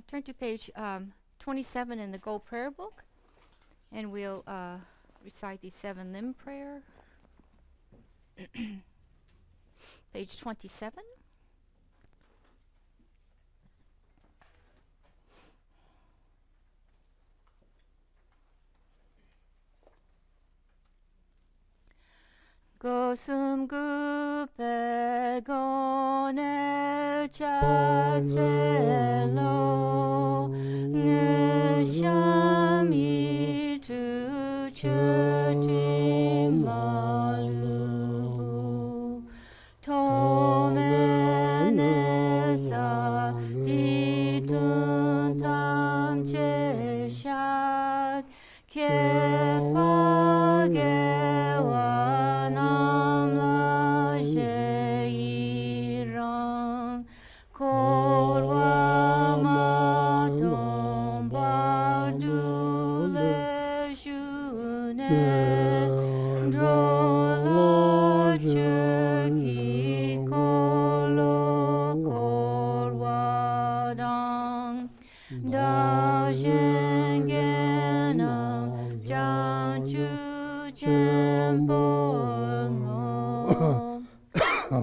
Turn to page 27 in the Gold Prayer Book, and we'll recite the 7 limb prayer. Page 27. Gosum gupe gone chatselo ngshami tu chati malu tomenesa ditun tam cheshak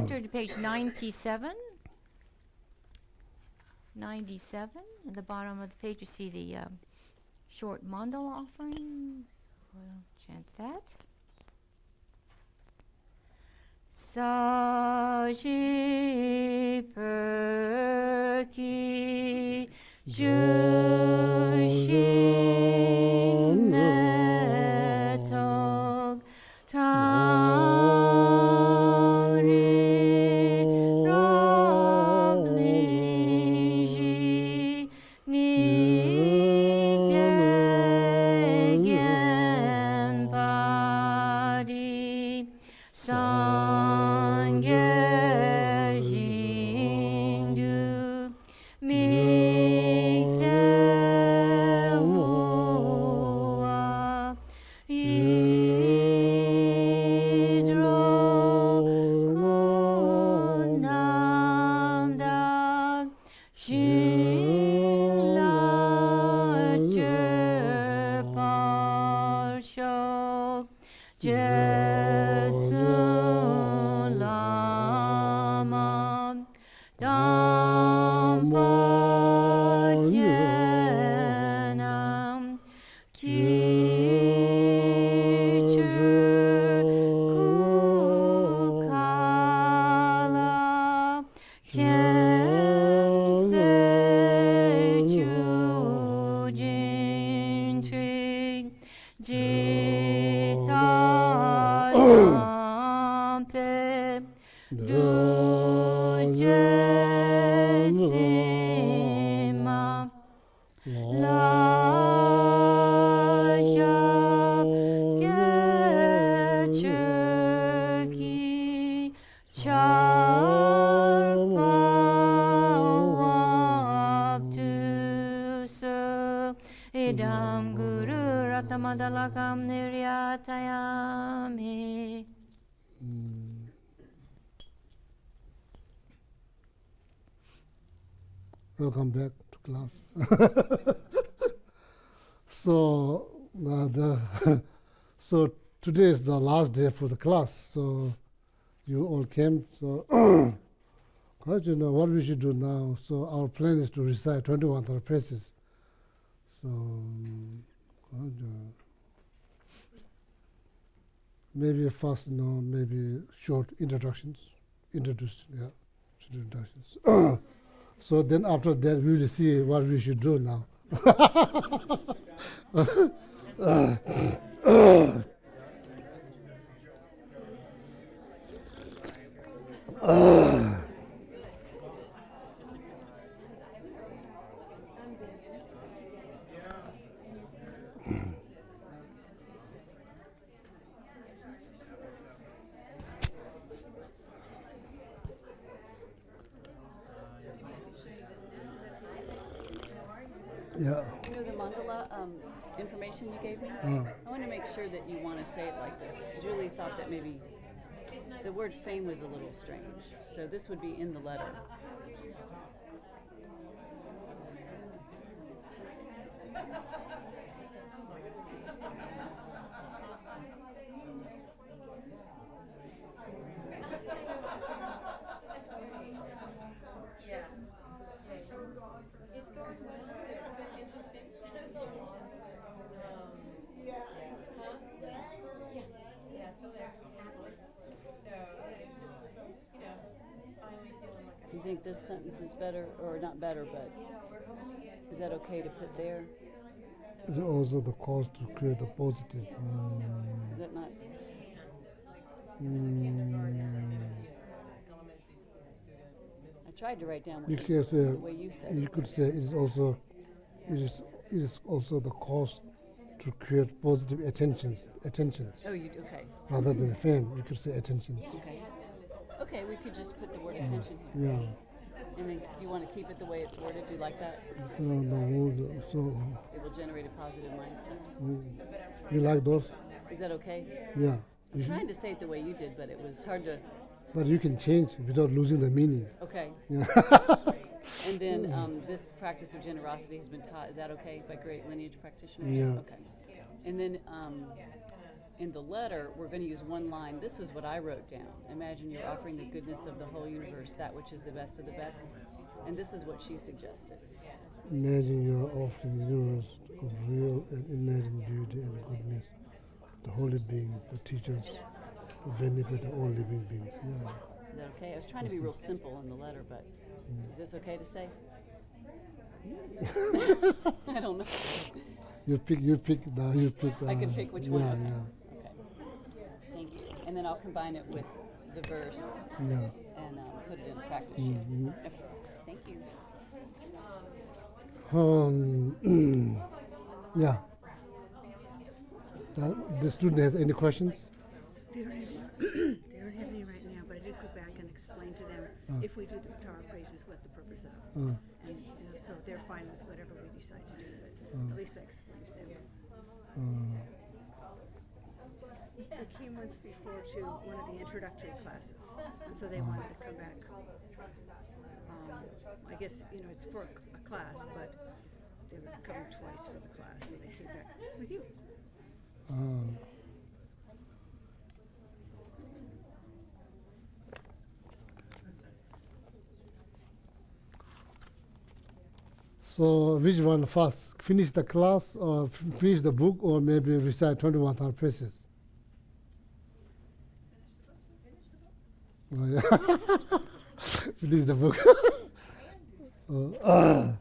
Turn to page 97. 97. At the bottom of the page, you see the short mandala offerings. We'll chant that. Saji perki jushin metog idam guru ratamadalakam niryatayami. Welcome back to class. So today is the last day for the class. So you all came. So God, you know what we should do now. So our plan is to recite 21 praises. So God, maybe first, maybe short introductions. Introductions. So then after that, we will see what we should do now. Yeah. You know the mandala information you gave me? I want to make sure that you want to say it like this. Julie thought that maybe the word fame was a little strange, so this would be in the letter. Do you think this sentence is better, or not better, but is that okay to put there? It's also the cause to create the positive. Is that not? I tried to write down what You you can said, say, the way you said you it. could say it is also the cause to create positive attentions Oh, you do, okay. rather than fame. You could say attentions. Okay. Okay, we could just put the word attention here. Yeah. And then, do you want to keep it the way it's worded? Do you like that? The word, so It will generate a positive mindset. you like those? Is that okay? Yeah. I'm trying to say it the way you did, but it was hard to. But you can change without losing the meaning. Okay. Yeah. And then this practice of generosity has been taught. Is that okay by great lineage practitioners? Yeah. Okay. And then in the letter, we're going to use one line. This was what I wrote down. Imagine you're offering the goodness of the whole universe, that which is the best of the best. And this is what she suggested. Imagine you are offering the universe of real and imagined beauty and goodness, the holy being, the teachers, the benefit of all living beings. Yeah. Is that okay? I was trying to be real simple in the letter, but is this okay to say? I don't know. You pick. I can pick which yeah, one. Yeah. Okay. Thank you. And then I'll combine it with the verse Yeah. and put it in practice sheet. Okay. Thank you. Yeah. The student has any questions? They don't have any right now, but I did go back and explain to them if we do the Tara praises what the purpose of. And so they're fine with whatever we decide to do, but at least I explained to them. They came once before to one of the introductory classes, and so they wanted to come back. I guess, it's for a class, but they were coming twice for the class, so they came back with you. So which one first? Finish the class or finish the book, or maybe recite 21 praises? Oh, yeah. Finish the book. Oh.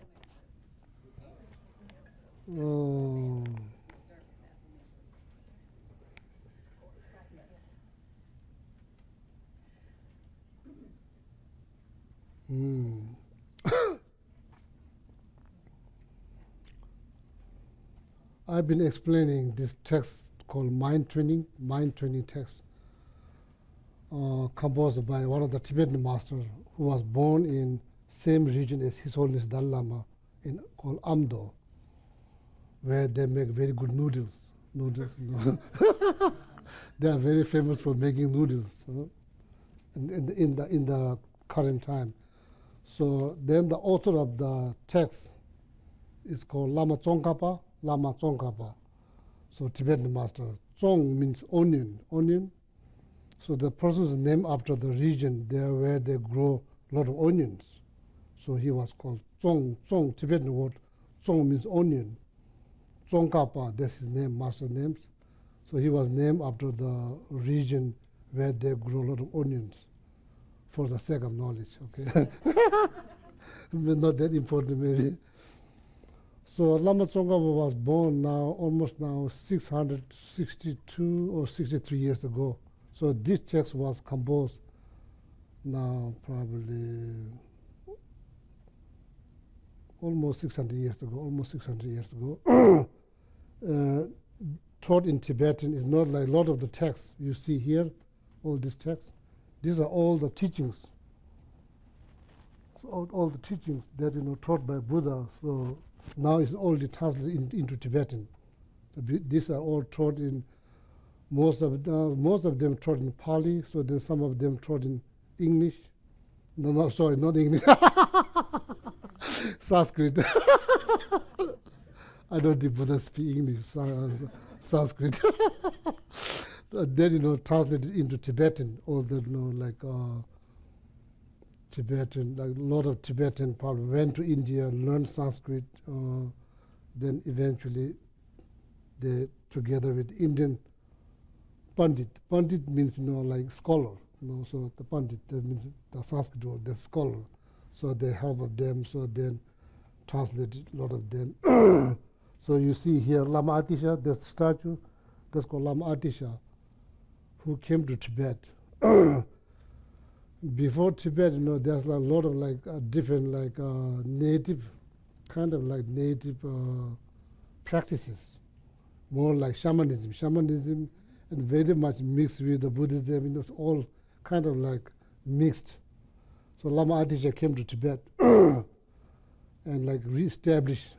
I've been explaining this text called mind training text, composed by one of the Tibetan masters who was born in same region as His Holiness Dalai Lama, called Amdo, where they make very good noodles. They are very famous for making noodles in the current time. So then the author of the text is called Lama Tsongkhapa. So Tibetan master. Tsong means onion. So the person is named after the region there where they grow a lot of onions. So he was called Tsong, Tibetan word. Tsong means onion. Tsongkhapa, that's his name, master names. So he was named after the region where they grow a lot of onions, for the sake of knowledge, okay? Not that important maybe. So Lama Tsongkhapa was born almost 662 or 63 years ago. So this text was composed now probably almost 600 years ago. Taught in Tibetan is not like a lot of the texts you see here, all these texts. These are all the teachings. All the teachings that taught by Buddha. So now it's all translated into Tibetan. So these are all taught in most of them taught in Pali. So then some of them taught in English. No, sorry, not English. Sanskrit. I don't think Buddha speak English, Sanskrit. Then, translated into Tibetan, all the, Tibetan, like a lot of Tibetan probably went to India, learned Sanskrit, then eventually they, together with Indian Pandit. Pandit means, like scholar, so the Pandit, that means the Sanskrit word, the scholar. So they help of them, so then translated a lot of them. So you see here, Lama Atisha, there's a statue, that's called Lama Atisha, who came to Tibet. Before Tibet, there's a lot of different native, kind of like native practices, more like shamanism. Shamanism and very much mixed with the Buddhism, it's all kind of like mixed. So Lama Atisha came to Tibet and like re-established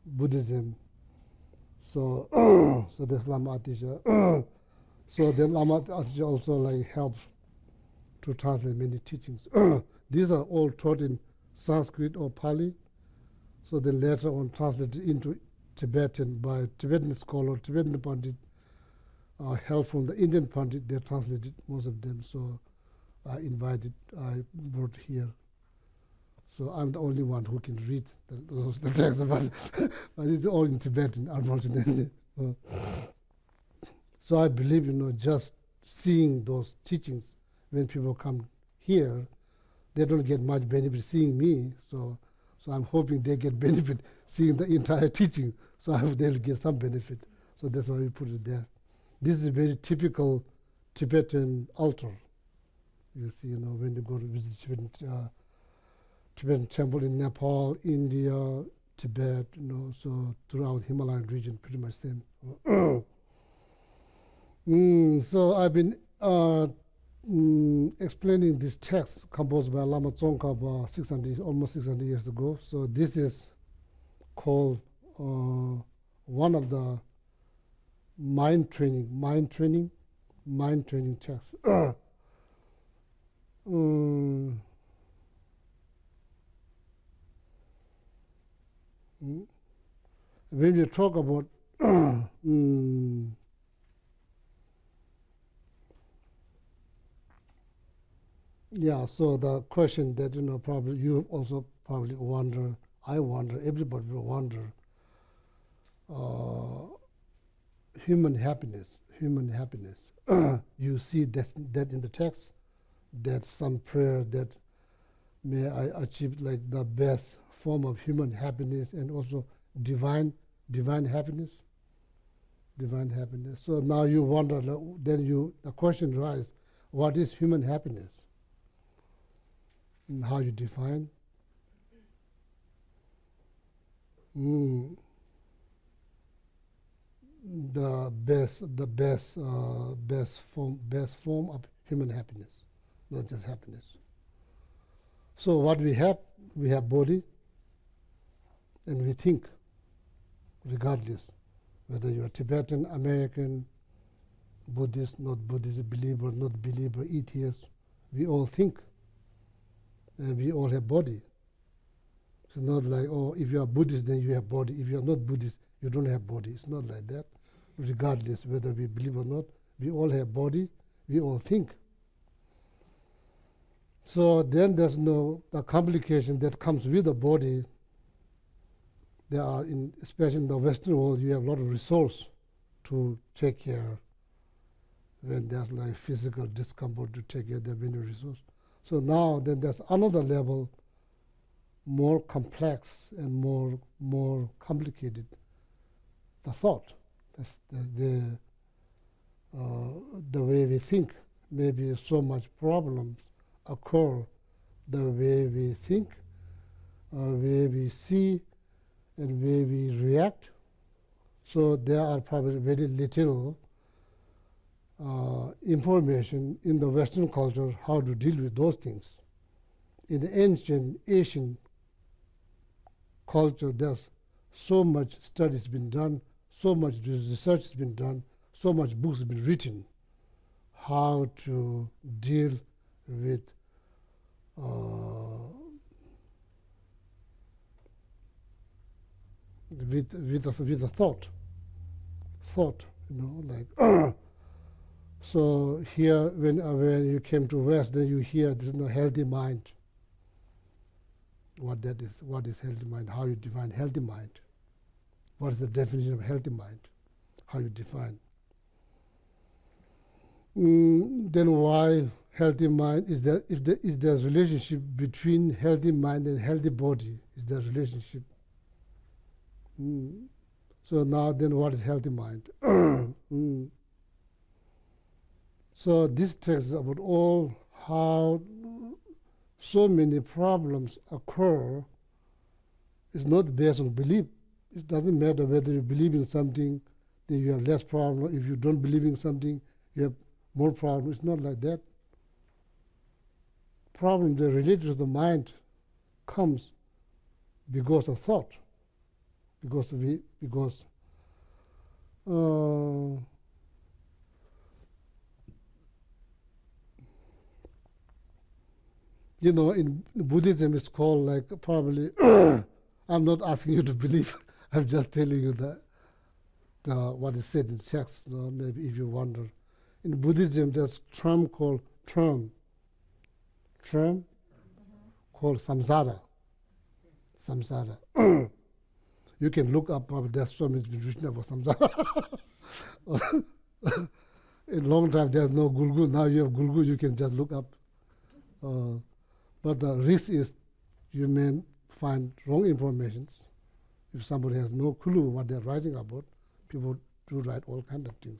Buddhism. So so there's Lama Atisha. So then Lama Atisha also like helps to translate many teachings. These are all taught in Sanskrit or Pali. So then later on translated into Tibetan by Tibetan scholar, Tibetan Pandit, help from the Indian Pandit. They translated most of them. So I brought here. So I'm the only one who can read the text, but it's all in Tibetan, unfortunately. So I believe, just seeing those teachings, when people come here, they don't get much benefit seeing me. So I'm hoping they get benefit seeing the entire teaching. So I hope they'll get some benefit. So that's why we put it there. This is a very typical Tibetan altar. You see, when you go to visit Tibetan temple in Nepal, India, Tibet, so throughout Himalayan region, pretty much same. So I've been explaining this text composed by Lama Tsongkhapa almost 600 years ago. So this is called one of the mind training texts. When you talk about yeah, so the question that probably you also probably wonder, I wonder, everybody will wonder, human happiness. You see that in the text, that some prayer that may I achieve like the best form of human happiness and also divine happiness. So now you wonder, then the question arises, what is human happiness? And how you define? The best form of human happiness, not just happiness. So what we have body, and we think, regardless whether you are Tibetan, American, Buddhist, not Buddhist, believer, not believer, atheist, we all think, and we all have body. It's not like, if you are Buddhist, then you have body. If you are not Buddhist, you don't have body. It's not like that. Regardless whether we believe or not, we all have body, we all think. So then there's the complication that comes with the body. There are, especially in the Western world, you have a lot of resource to take care. When there's like physical discomfort to take care, there are many resources. So now then there's another level, more complex and more complicated. The thought, that's the way we think. Maybe so much problems occur the way we think, way we see, and way we react. So there are probably very little information in the Western culture how to deal with those things. In the ancient Asian culture, there's so much studies been done, so much research has been done, so much books have been written, how to deal with with a thought, like. So here, when you came to West, then you hear there's no healthy mind. What that is? What is healthy mind? How you define healthy mind? What is the definition of healthy mind? How you define? Then why healthy mind? Is there a relationship between healthy mind and healthy body? Is there a relationship? So now then what is healthy mind? So this tells about all how so many problems occur. It's not based on belief. It doesn't matter whether you believe in something, then you have less problem. If you don't believe in something, you have more problems. It's not like that. Problems that are related to the mind comes because of thought. In Buddhism it's called like probably, I'm not asking you to believe, I'm just telling you what is said in text, maybe if you wonder. In Buddhism there's a term called called samsara. You can look up, there's so much been written about samsara. In a long time there's no Google, now you have Google, you can just look up. But the risk is you may find wrong information. If somebody has no clue what they're writing about, people do write all kinds of things.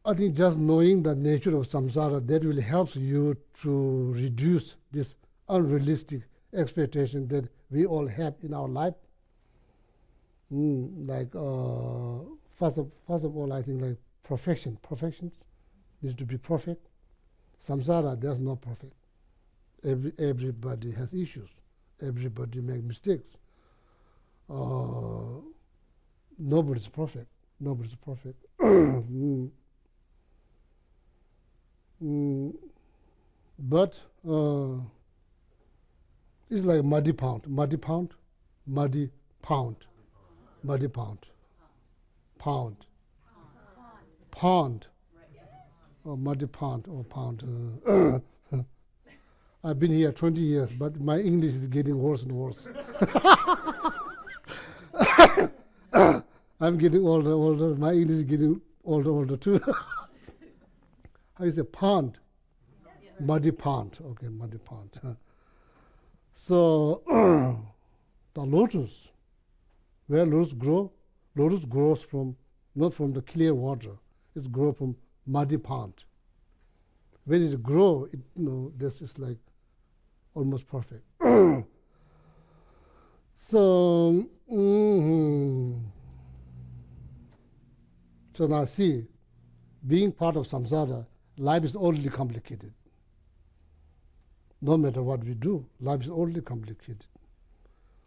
I think just knowing the nature of samsara, that will help you to reduce this unrealistic expectation that we all have in our life. First of all, I think like perfection needs to be perfect. Samsara, there's no perfect. Everybody has issues. Everybody makes mistakes. Nobody's perfect. But it's like muddy pound. Or muddy pond or pound. I've been here 20 years, but my English is getting worse and worse. I'm getting older. My English is getting older too. How you say pond? Muddy pond. Okay, muddy pond. So the lotus, where lotus grows from, not from the clear water. It grows from muddy pond. When it grows, this is like almost perfect. So now see, being part of samsara, life is already complicated. No matter what we do, life is already complicated.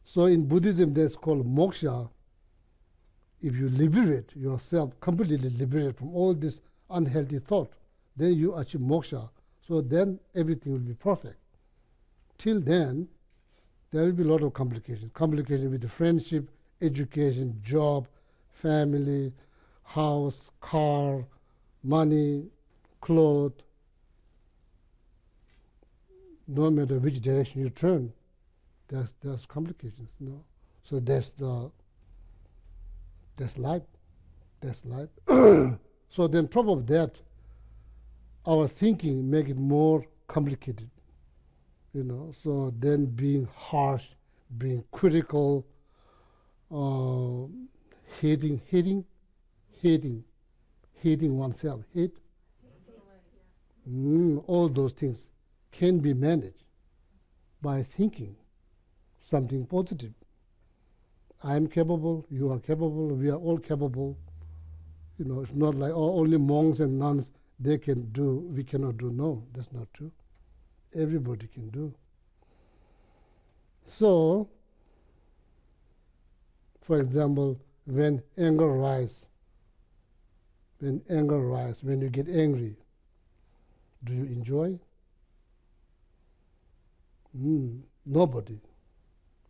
So in Buddhism, that's called moksha. If you liberate yourself, completely liberate from all this unhealthy thought, then you achieve moksha. So then everything will be perfect. Till then, there will be a lot of complications. Complications with the friendship, education, job, family, house, car, money, clothes. No matter which direction you turn, there's complications. So that's life. So then, top of that, our thinking make it more complicated. So then being harsh, being critical, hating oneself, all those things can be managed by thinking something positive. I am capable, you are capable, we are all capable. It's not like only monks and nuns, they can do, we cannot do. No, that's not true. Everybody can do. So, for example, when anger rises, when you get angry, do you enjoy? nobody,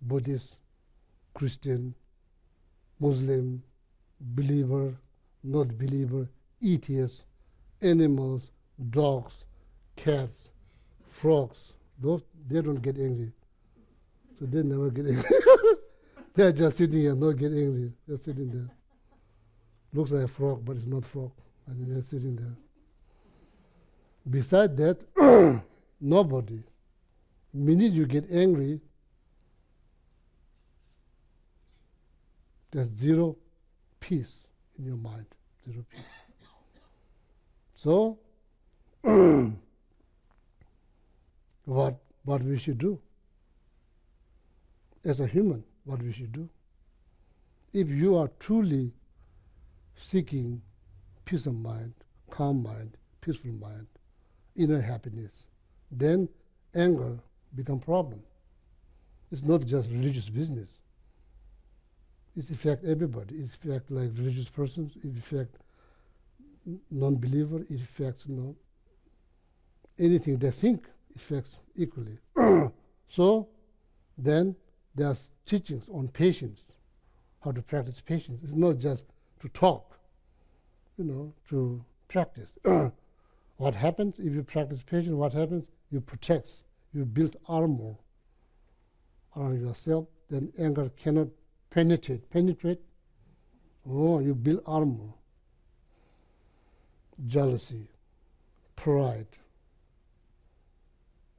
Buddhist, Christian, Muslim, believer, not believer, atheist, animals, dogs, cats, frogs, those, they don't get angry. So they never get angry. They're just sitting here, not get angry. They're sitting there. Looks like a frog, but it's not frog. And they're sitting there. Besides that, nobody. Minute you get angry, there's zero peace in your mind. Zero peace. So, what we should do? As a human, what we should do? If you are truly seeking peace of mind, calm mind, peaceful mind, inner happiness, then anger become problem. It's not just religious business. It affects everybody. It affects like religious persons. It affects non-believer. It affects anything they think affects equally. So then there's teachings on patience, how to practice patience. It's not just to talk, to practice. What happens if you practice patience? What happens? You protect, you build armor around yourself, then anger cannot penetrate. Oh, you build armor. Jealousy, pride,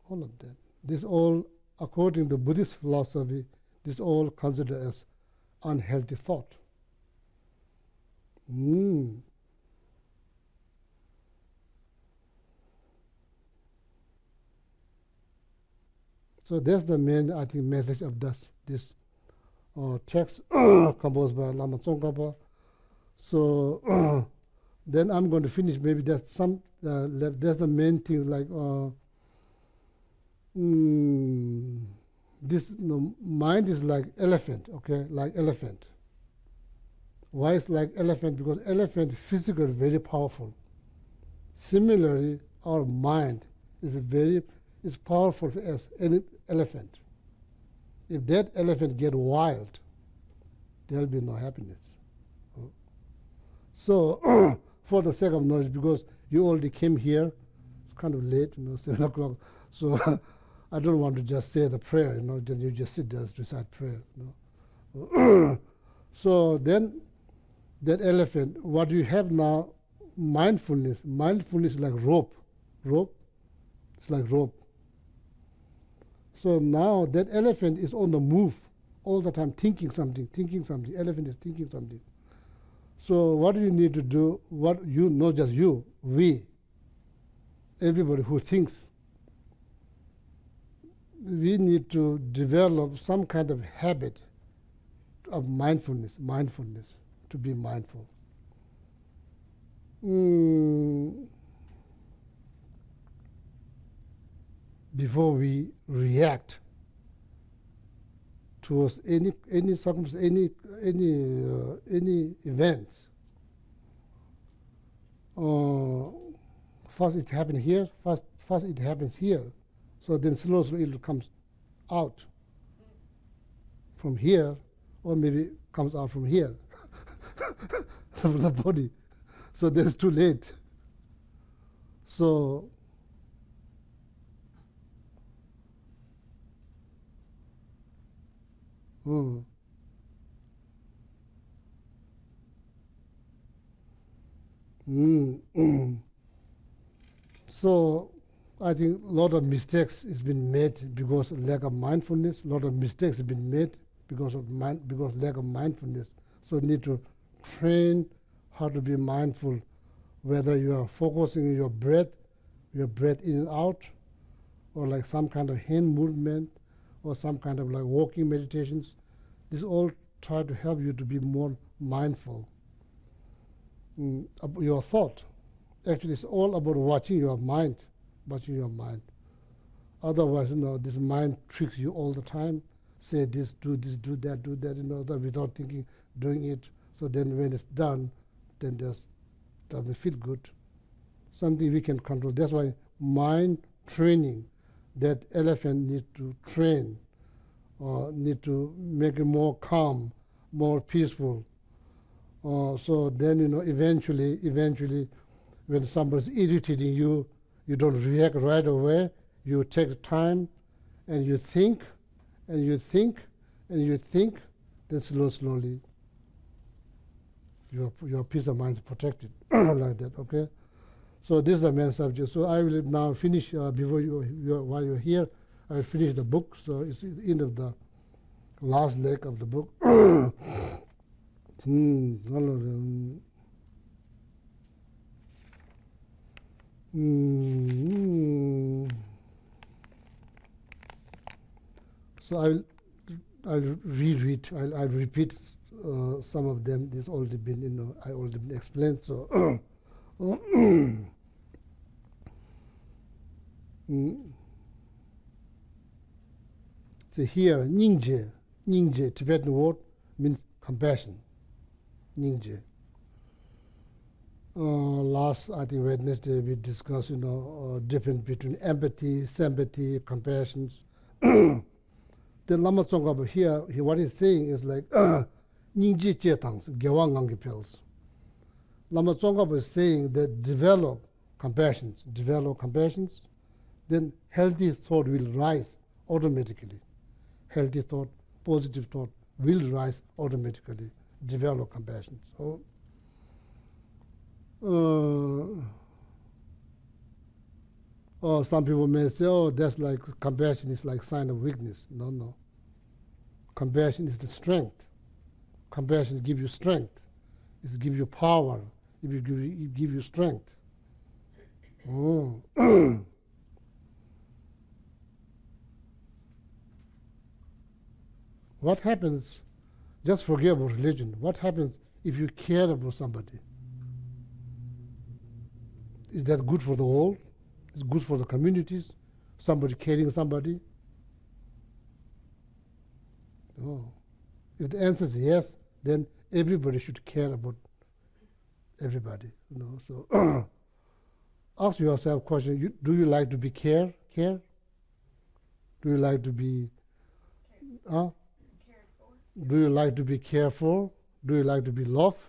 all of that. This all, according to Buddhist philosophy, this all considered as unhealthy thought. So that's the main, I think, message of this text composed by Lama Tsongkhapa. So then I'm going to finish. Maybe there's some left. That's the main thing. Like this mind is like elephant. Okay, like elephant. Why is like elephant? Because elephant physically very powerful. Similarly, our mind is powerful as any elephant. If that elephant get wild, there'll be no happiness. So, for the sake of knowledge, because you already came here, it's kind of late, 7 o'clock. So I don't want to just say the prayer, then you just sit there and recite prayer. So then, that elephant, what you have now, mindfulness. Mindfulness is like rope. It's like rope. So now that elephant is on the move all the time, thinking something. Elephant is thinking something. So what do you need to do? Not just you, we, everybody who thinks, we need to develop some kind of habit of mindfulness, to be mindful. Before we react towards any circumstance, any events. First it happens here. First it happens here. So then slowly it comes out from here, or maybe comes out from here, from the body. So then it's too late. So So I think a lot of mistakes has been made because of lack of mindfulness. A lot of mistakes have been made because of lack of mindfulness. So you need to train how to be mindful, whether you are focusing on your breath in and out, or like some kind of hand movement, or some kind of like walking meditations. This all try to help you to be more mindful. Your thought. Actually, it's all about watching your mind. Otherwise, this mind tricks you all the time. Say this, do that, without thinking, doing it. So then when it's done, then doesn't feel good. Something we can control. That's why mind training, that elephant need to train, or need to make it more calm, more peaceful. So then, eventually, when somebody's irritating you, you don't react right away. You take time, and you think, and you think, and you think. Then slowly, your peace of mind is protected like that. Okay. So this is the main subject. So I will now finish before while you're here. I will finish the book. So it's the end of the last leg of the book. So I'll reread. I'll repeat some of them. This already been, I already been explained. So. So here, Ningje, Tibetan word means compassion. Ningje. Last, I think Wednesday, we discussed, difference between empathy, sympathy, compassion. The Lama Tsongkhapa here, what he's saying is like, Ningje Chetangs, Gewangang Pills. Lama Tsongkhapa is saying that develop compassions, then healthy thought will rise automatically. Healthy thought, positive thought will rise automatically. Develop compassion. So, some people may say, that's like compassion is like sign of weakness. No. Compassion is the strength. Compassion gives you strength. It gives you power. It gives you strength. What happens, just forget about religion, what happens if you care about somebody? Is that good for the world? Is it good for the communities? Somebody caring somebody? No. If the answer is yes, then everybody should care about everybody. So ask yourself question, do you like to be care? Do you like to be do you like to be careful? Do you like to be loved?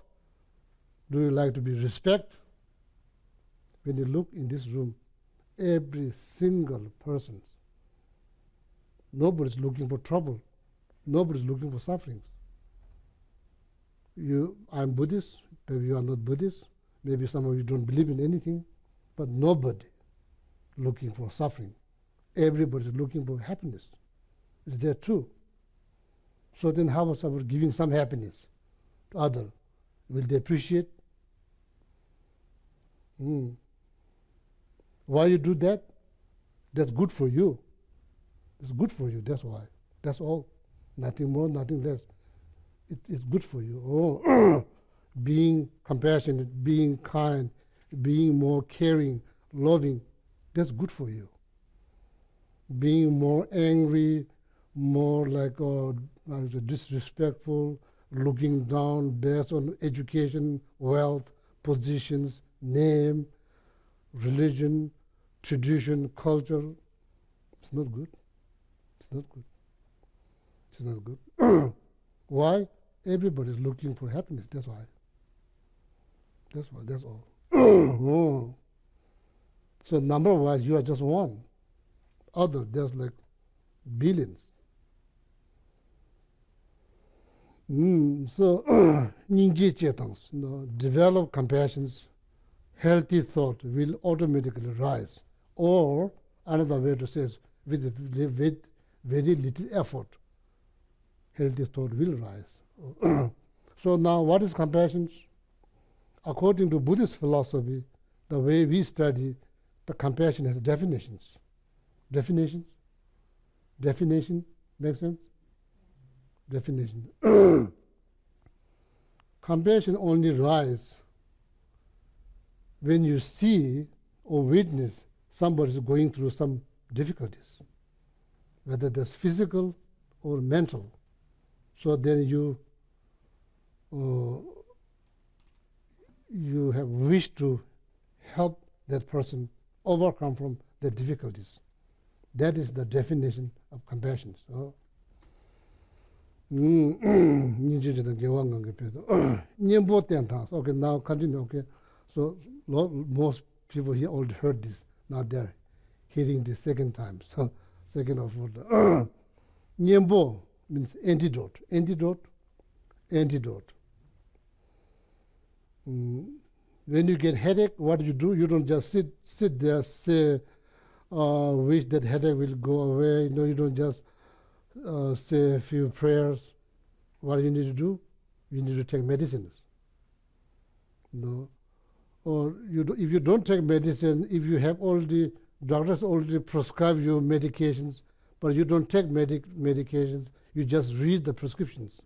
Do you like to be respect? When you look in this room, every single person, nobody's looking for trouble. Nobody's looking for sufferings. I'm Buddhist, maybe you are not Buddhist, maybe some of you don't believe in anything, but nobody looking for suffering. Everybody's looking for happiness. Is that true? So then how about giving some happiness to others? Will they appreciate? Why you do that? That's good for you. It's good for you, that's why. That's all. Nothing more, nothing less. It's good for you. Being compassionate, being kind, being more caring, loving, that's good for you. Being more angry, more like disrespectful, looking down based on education, wealth, positions, name, religion, tradition, culture. It's not good. It's not good. It's not good. Why? Everybody's looking for happiness. That's why. That's why. That's all. So number-wise, you are just one. Other, there's like billions. So, Ningje Chetangs, develop compassions, healthy thought will automatically rise. Or, another way to say is, with very little effort, healthy thought will rise. So now, what is compassion? According to Buddhist philosophy, the way we study, the compassion has definitions. Definition? Make sense? Definition. Compassion only rises when you see or witness somebody is going through some difficulties, whether that's physical or mental. So then you have wished to help that person overcome from the difficulties. That is the definition of compassion. So, okay, now continue. Okay, so most people here already heard this. Now they're hearing the second time. So, second of all, Nyembo means antidote. Antidote. When you get headache, what do? You don't just sit there, say, wish that headache will go away. You don't just say a few prayers. What you need to do? You need to take medicines. Or if you don't take medicine, if you have doctors already prescribe you medications, but you don't take medications, you just read the prescriptions.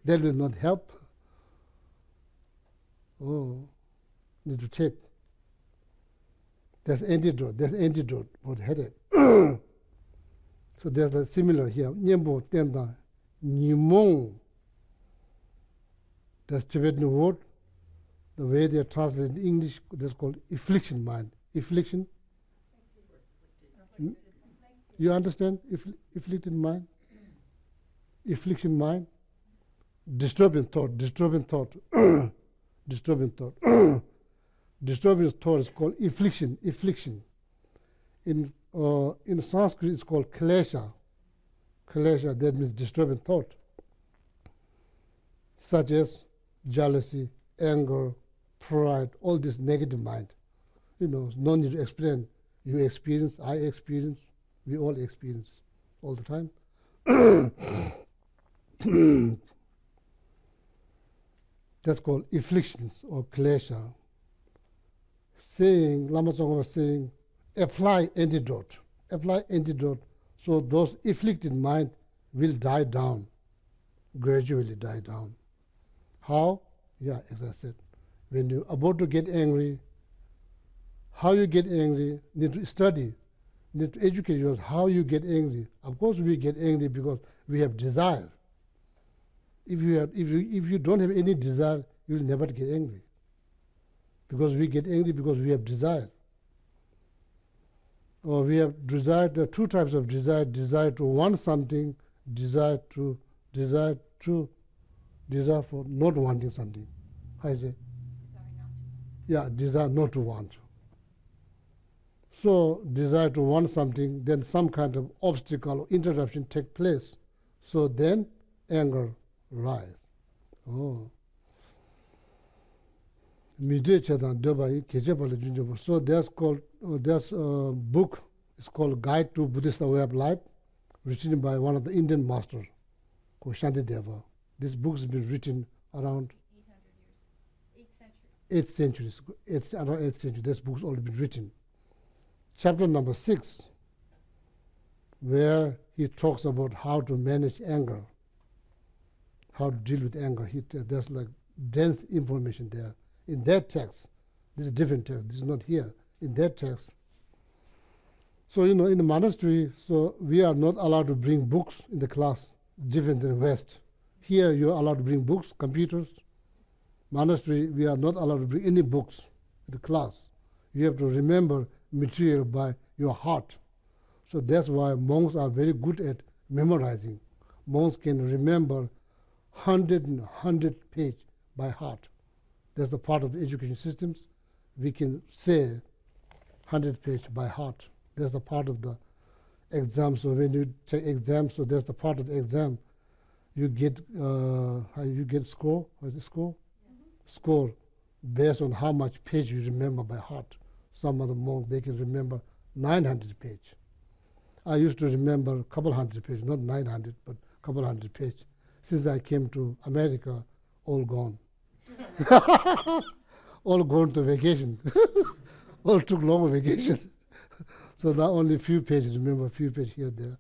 That will not help. Need to take. That's antidote. That's antidote for headache. So there's a similar here. Nyembo tenda nimong. That's Tibetan word. The way they translate in English, that's called affliction mind. Affliction. You understand? Afflicted mind. Affliction mind. Disturbing thought. Disturbing thought. Disturbing thought. Disturbing thought is called affliction. Affliction. In Sanskrit, it's called klesha. Klesha, that means disturbing thought, such as jealousy, anger, pride, all this negative mind. No need to explain. You experience, I experience, we all experience all the time. That's called afflictions or klesha. Lama Tsongkhapa was saying, apply antidote. Apply antidote, so those afflicted mind will die down, gradually die down. How? Yeah, as I said, when you're about to get angry, how you get angry, need to study, need to educate yourself how you get angry. Of course we get angry because we have desire. If you don't have any desire, you will never get angry. Because we get angry because we have desire. Or we have desire. There are two types of desire: desire to want something, desire for not wanting something. How is it? Yeah, desire not to want. So desire to want something, then some kind of obstacle or interruption take place. So then anger rise. So there's a book. It's called Guide to Buddhist Way of Life, written by one of the Indian masters, called Shantideva. This book has been written around 8th century. Around 8th century. This book's already been written. Chapter number 6, where he talks about how to manage anger, how to deal with anger. There's like dense information there. In that text, this is a different text, this is not here. In that text, so in the monastery, so we are not allowed to bring books in the class, different than West. Here you are allowed to bring books, computers. Monastery, we are not allowed to bring any books in the class. You have to remember material by your heart. So that's why monks are very good at memorizing. Monks can remember 100 page by heart. That's the part of the education systems. We can say 100 page by heart. That's the part of the exam. So when you take exam, so that's the part of the exam. You get score. What is the score? Score based on how much page you remember by heart. Some other monks, they can remember 900 page. I used to remember a couple hundred page, not 900, but a couple hundred page. Since I came to America, all gone. All gone to vacation. All took long vacation. So now only a few pages, remember a few pages here there.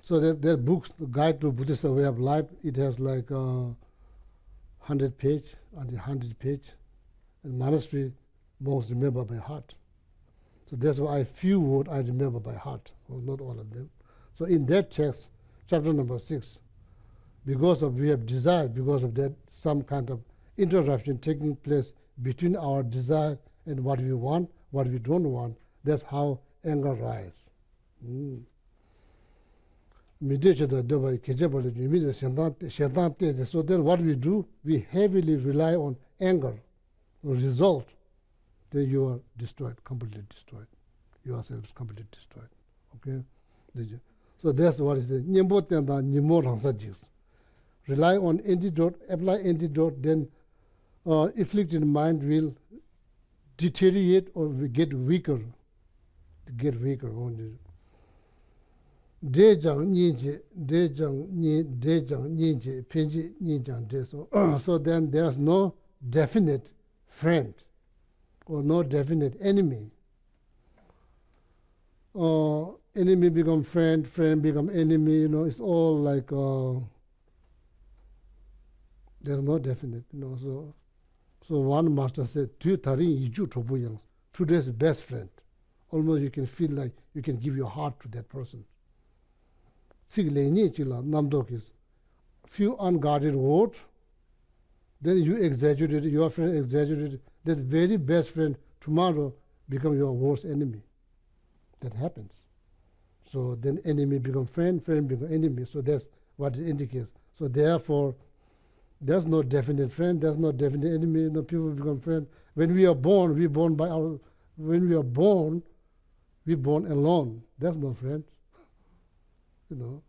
So that book, the Guide to Buddhist Way of Life, it has like 100 page, and 100 page. And monastery, monks remember by heart. So that's why a few words I remember by heart, well, not all of them. So in that text, chapter number 6, because of we have desire, because of that some kind of interruption taking place between our desire and what we want, what we don't want. That's how anger rises. So then what we do, we heavily rely on anger. The result, then you are destroyed, completely destroyed. Yourself is completely destroyed. Okay? So that's what is the rely on antidote, apply antidote, then afflicted mind will deteriorate or will get weaker. Get weaker only. So then there's no definite friend or no definite enemy. Enemy become friend, friend become enemy, it's all like there's no definite, So one master said, today's best friend. Almost you can feel like you can give your heart to that person. Few unguarded words, then you exaggerate, your friend exaggerated, that very best friend tomorrow become your worst enemy. That happens. So then enemy become friend, friend become enemy. So that's what it indicates. So therefore, there's no definite friend, there's no definite enemy, people become friend. When we are born, when we are born, we're born alone. There's no friends. So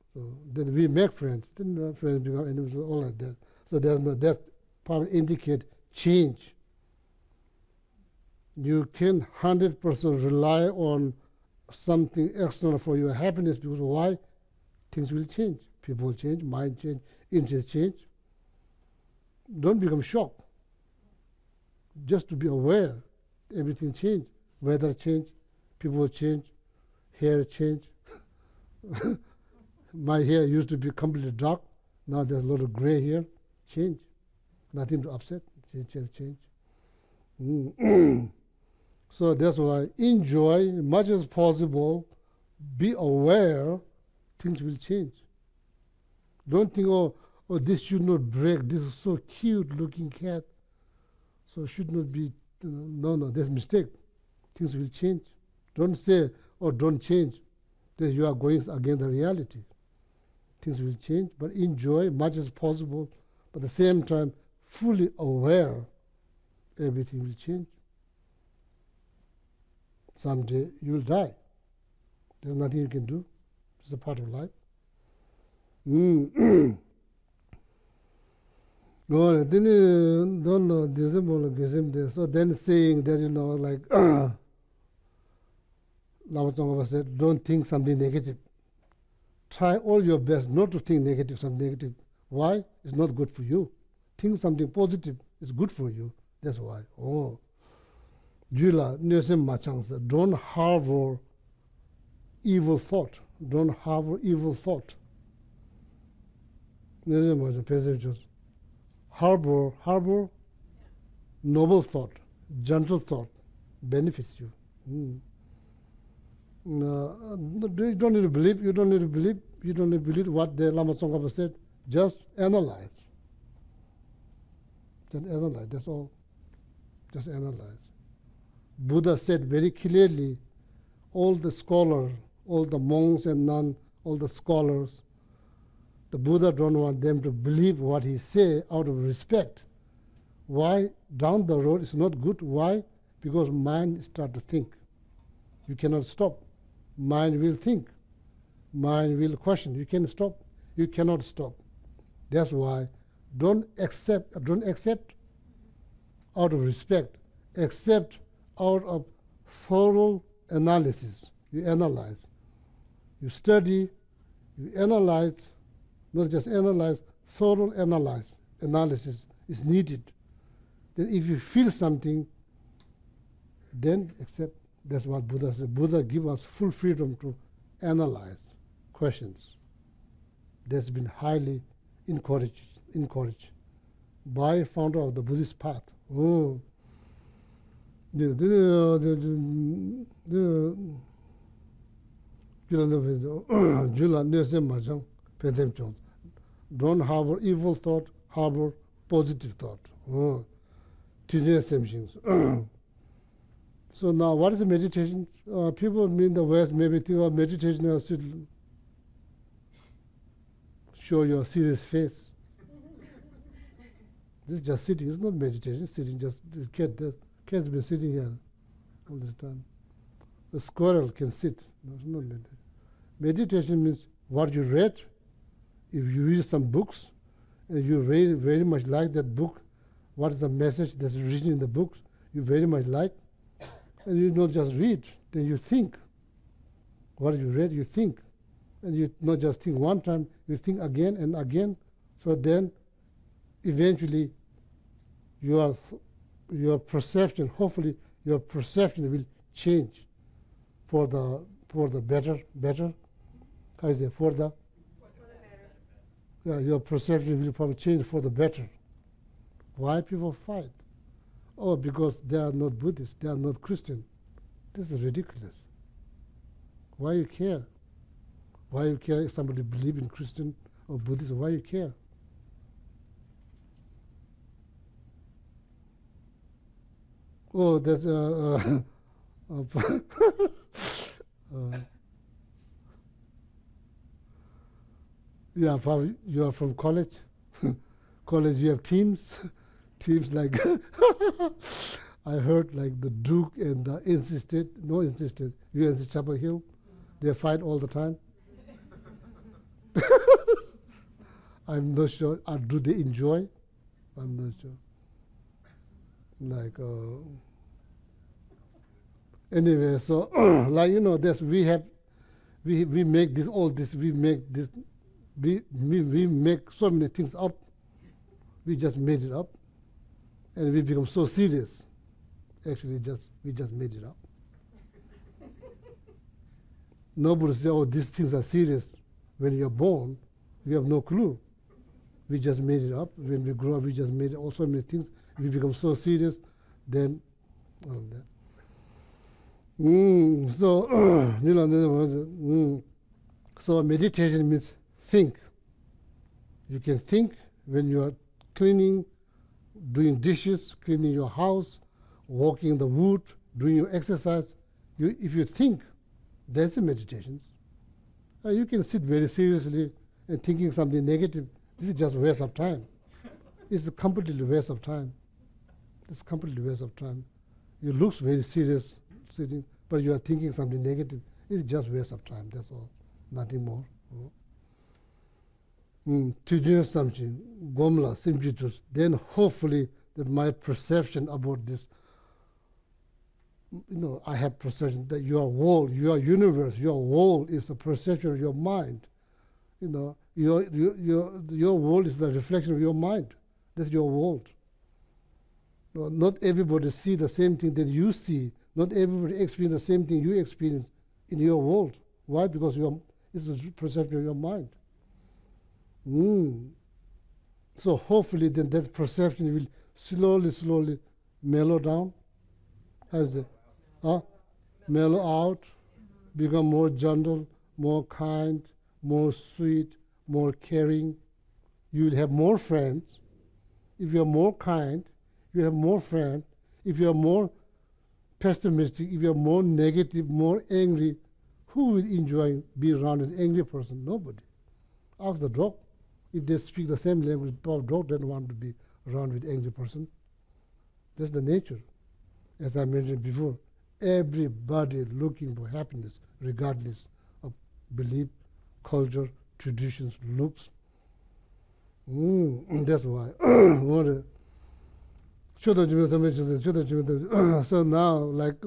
then we make friends. Then friends become enemies, all like that. So that probably indicate change. You can 100% rely on something external for your happiness, because why? Things will change. People change, mind change, interest change. Don't become shocked. Just to be aware, everything change. Weather change, people change, hair change. My hair used to be completely dark. Now there's a lot of gray hair. Change. Nothing to upset. Change. So that's why enjoy as much as possible. Be aware. Things will change. Don't think, oh, this should not break. This is so cute looking cat. So it should not be, no, that's a mistake. Things will change. Don't say, oh, don't change. Then you are going against the reality. Things will change, but enjoy as much as possible. But at the same time, fully aware everything will change. Someday you will die. There's nothing you can do. It's a part of life. So then saying that, like Lama Tsongkhapa said, don't think something negative. Try all your best not to think negative, something negative. Why? It's not good for you. Think something positive. It's good for you. That's why. Don't harbor evil thought. Don't harbor evil thought. Harbor noble thought, gentle thought, benefits you. You don't need to believe, you don't need to believe what the Lama Tsongkhapa said. Just analyze. Then analyze, that's all. Just analyze. Buddha said very clearly, all the scholars, all the monks and nuns, all the scholars, the Buddha don't want them to believe what he say out of respect. Why? Down the road it's not good. Why? Because mind start to think. You cannot stop. Mind will think. Mind will question. You can stop. You cannot stop. That's why don't accept out of respect. Accept out of thorough analysis. You analyze. You study. You analyze. Not just analyze, thorough analysis is needed. Then if you feel something, then accept. That's what Buddha said. Buddha give us full freedom to analyze questions. That's been highly encouraged by founder of the Buddhist path. Don't harbor evil thought, harbor positive thought. Same things. So now, what is the meditation? People in the West maybe think of meditation as to show your serious face. This is just sitting. It's not meditation. It's sitting. Just the cat's been sitting here all this time. A squirrel can sit. No, it's not meditation. Meditation means what you read. If you read some books and you very, very much like that book, what is the message that's written in the books you very much like, and you not just read, then you think. What you read, you think. And you not just think one time, you think again and again. So then eventually your perception, hopefully your perception will change for the better. How is it? For the yeah, your perception will probably change for the better. Why people fight? Oh, because they are not Buddhists, they are not Christian. This is ridiculous. Why you care? Why you care if somebody believes in Christian or Buddhist? Why you care? Oh, that's yeah, probably you are from college. College, you have teams. Teams like I heard like the Duke and the Insisted. You and Chapel Hill, they fight all the time. I'm not sure. Do they enjoy? I'm not sure. Like anyway, so like this we make this all this we make this we make so many things up. We just made it up, and we become so serious. Actually, we just made it up. Nobody says, "Oh, these things are serious." When you're born, you have no clue. We just made it up. When we grow up, we just made all so many things. We become so serious, then all that. So meditation means think. You can think when you are cleaning, doing dishes, cleaning your house, walking in the wood, doing your exercise. If you think, that's a meditation. You can sit very seriously and thinking something negative. This is just a waste of time. It's a completely waste of time. It's completely waste of time. You look very serious sitting, but you are thinking something negative. It's just waste of time, that's all. Nothing more. To do something, gomla, simjitus, then hopefully that my perception about this, I have perception that your world, your universe, your world is a perception of your mind. Your world is the reflection of your mind. That's your world. Not everybody see the same thing that you see. Not everybody experience the same thing you experience in your world. Why? Because it's a perception of your mind. So hopefully then that perception will slowly mellow down. How is it? Mellow out, become more gentle, more kind, more sweet, more caring. You will have more friends. If you are more kind, you have more friends. If you are more pessimistic, if you are more negative, more angry, who will enjoy be around an angry person? Nobody. Ask the dog. If they speak the same language, the dog doesn't want to be around with angry person. That's the nature. As I mentioned before, everybody looking for happiness, regardless of belief, culture, traditions, looks. That's why. So now, like,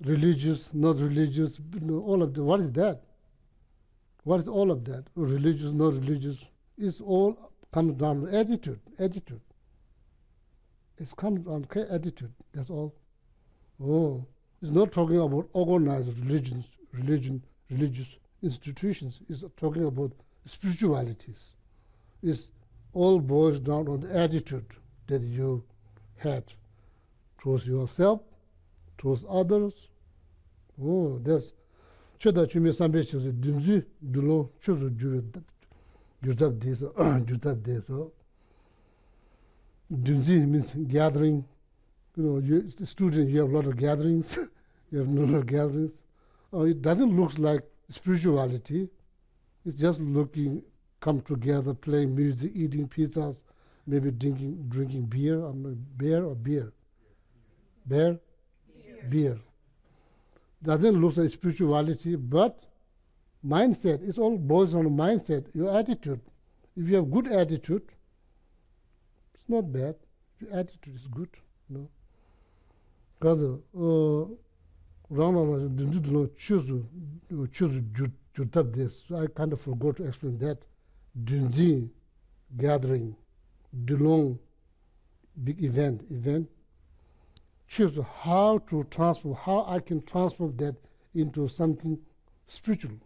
religious, not religious, all of that. What is that? What is all of that? Religious, not religious? It's all comes down to attitude. It comes down to attitude. That's all. It's not talking about organized religious institutions. It's talking about spiritualities. It's all boils down on the attitude that you had towards yourself, towards others. That's Choda chume sambe chosu dunzu dulong chosu gyurtab deso, gyurtab deso. Dunzi means gathering. You know, you student, you have a lot of gatherings. You have a lot of gatherings. It doesn't look like spirituality. It's just looking, come together, playing music, eating pizzas, maybe drinking beer. Beer or beer? Beer? Beer. Doesn't look like spirituality, but mindset. It all boils on mindset, your attitude. If you have good attitude, it's not bad. Your attitude is good, you know. Because I kind of forgot to explain that. Dunzi, gathering, Dulong, big event. Choose how to transform, how I can transform that into something spiritual.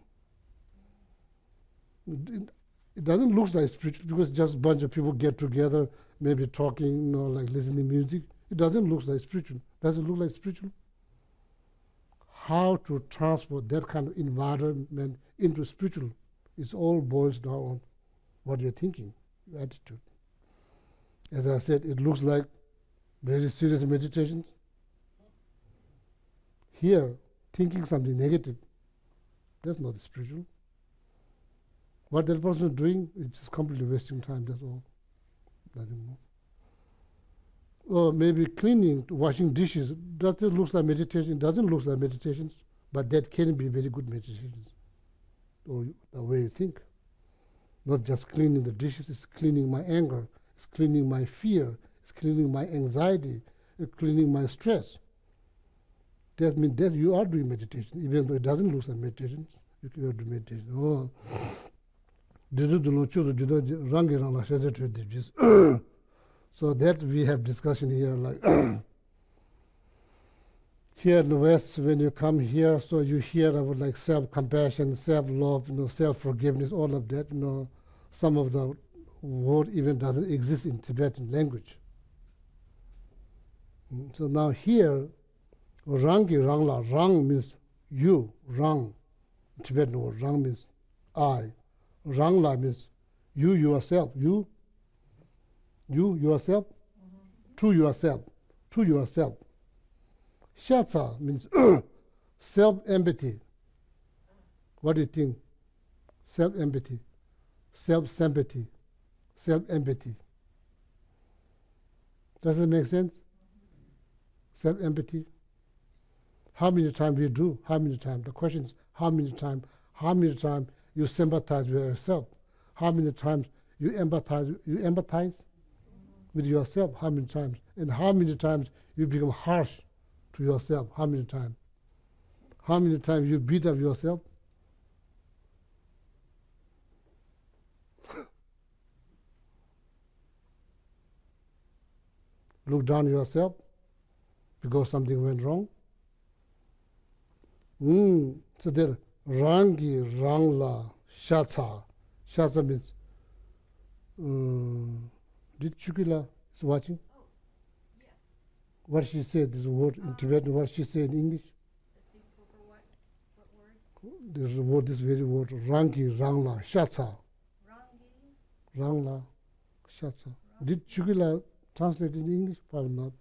It doesn't look like spiritual because just a bunch of people get together, maybe talking, you know, like listening to music. It doesn't look like spiritual. Does it look like spiritual? How to transport that kind of environment into spiritual? It all boils down on what you're thinking, your attitude. As I said, it looks like very serious meditations. Here, thinking something negative, that's not spiritual. What that person is doing is just completely wasting time, that's all. Nothing more. Or maybe cleaning, washing dishes. Does it look like meditation? It doesn't look like meditations, but that can be very good meditations. Or the way you think. Not just cleaning the dishes, it's cleaning my anger, it's cleaning my fear, it's cleaning my anxiety, it's cleaning my stress. That means that you are doing meditation, even though it doesn't look like meditation. You can do meditation. Oh. So that we have discussion here, like here in the West, when you come here, so you hear about like self-compassion, self-love, you know, self-forgiveness, all of that. You know, some of the word even doesn't exist in Tibetan language. So now here, Rangi Rangla, Rang means you, Rang. Tibetan word, Rang means I. Rangla means you yourself, you yourself, to yourself. Shatsa means self-empathy. What do you think? Self-empathy, self-sympathy, self-empathy. Does it make sense? Self-empathy. How many times we do? How many times? The question is how many times? How many times you sympathize with yourself? How many times you empathize? You empathize with yourself? How many times? And how many times you become harsh to yourself? How many times? How many times you beat up yourself? Look down yourself because something went wrong. So there, Rangi, Rangla, Shatsa. Shatsa means, did Chukila is watching? Oh, yes. What she said, this word in Tibetan, what she said in English? Let's see, for what word? There's a word, this very word, Rangi, Rangla, Shatsa. Rangi. Rangla, Shatsa. Did Chukila translate in English? Probably not.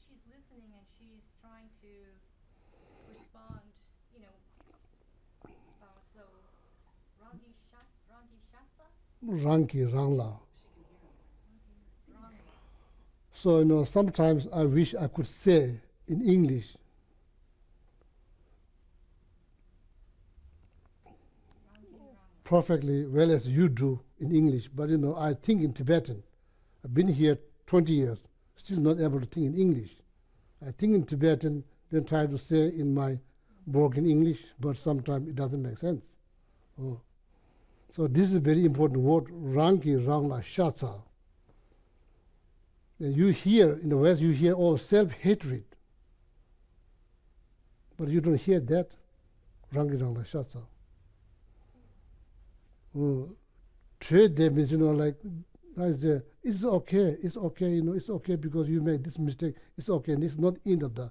She's listening and she's trying to respond, you know. So, Rangi Shatsa? Rangi, Rangla. Rangi. So, you know, sometimes I wish I could say in English, perfectly well as you do in English, but you know, I think in Tibetan. I've been here 20 years, still not able to think in English. I think in Tibetan, then try to say in my broken English, but sometimes it doesn't make sense. Oh. So this is a very important word, Rangi Rangla Shatsa. And you hear, in the West, you hear all self-hatred. But you don't hear that, Rangi Rangla Shatsa. Trade them means, you know, like, I say, it's okay, you know, it's okay because you made this mistake, it's okay, and it's not end of the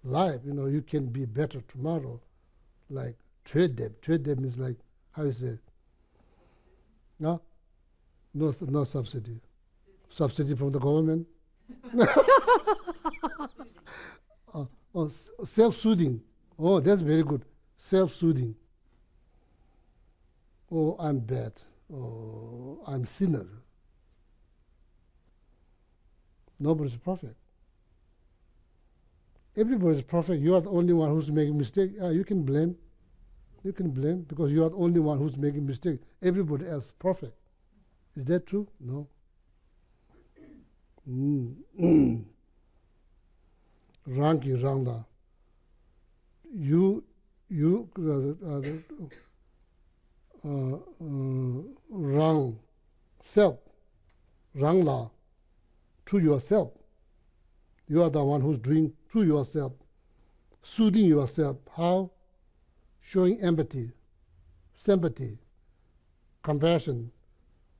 life, you know, you can be better tomorrow. like trade debt. Trade debt means like, how you say? No? No subsidy. Subsidy from the government. Self-soothing. Oh, that's very good. Self-soothing. Oh, I'm bad. Oh, I'm sinner. Nobody's perfect. Everybody's perfect. You are the only one who's making mistake. You can blame. You can blame because you are the only one who's making mistake. Everybody else is perfect. Is that true? No. Rangi Rangla. You Rang self. Rangla to yourself. You are the one who's doing to yourself, soothing yourself. How? Showing empathy, sympathy, compassion,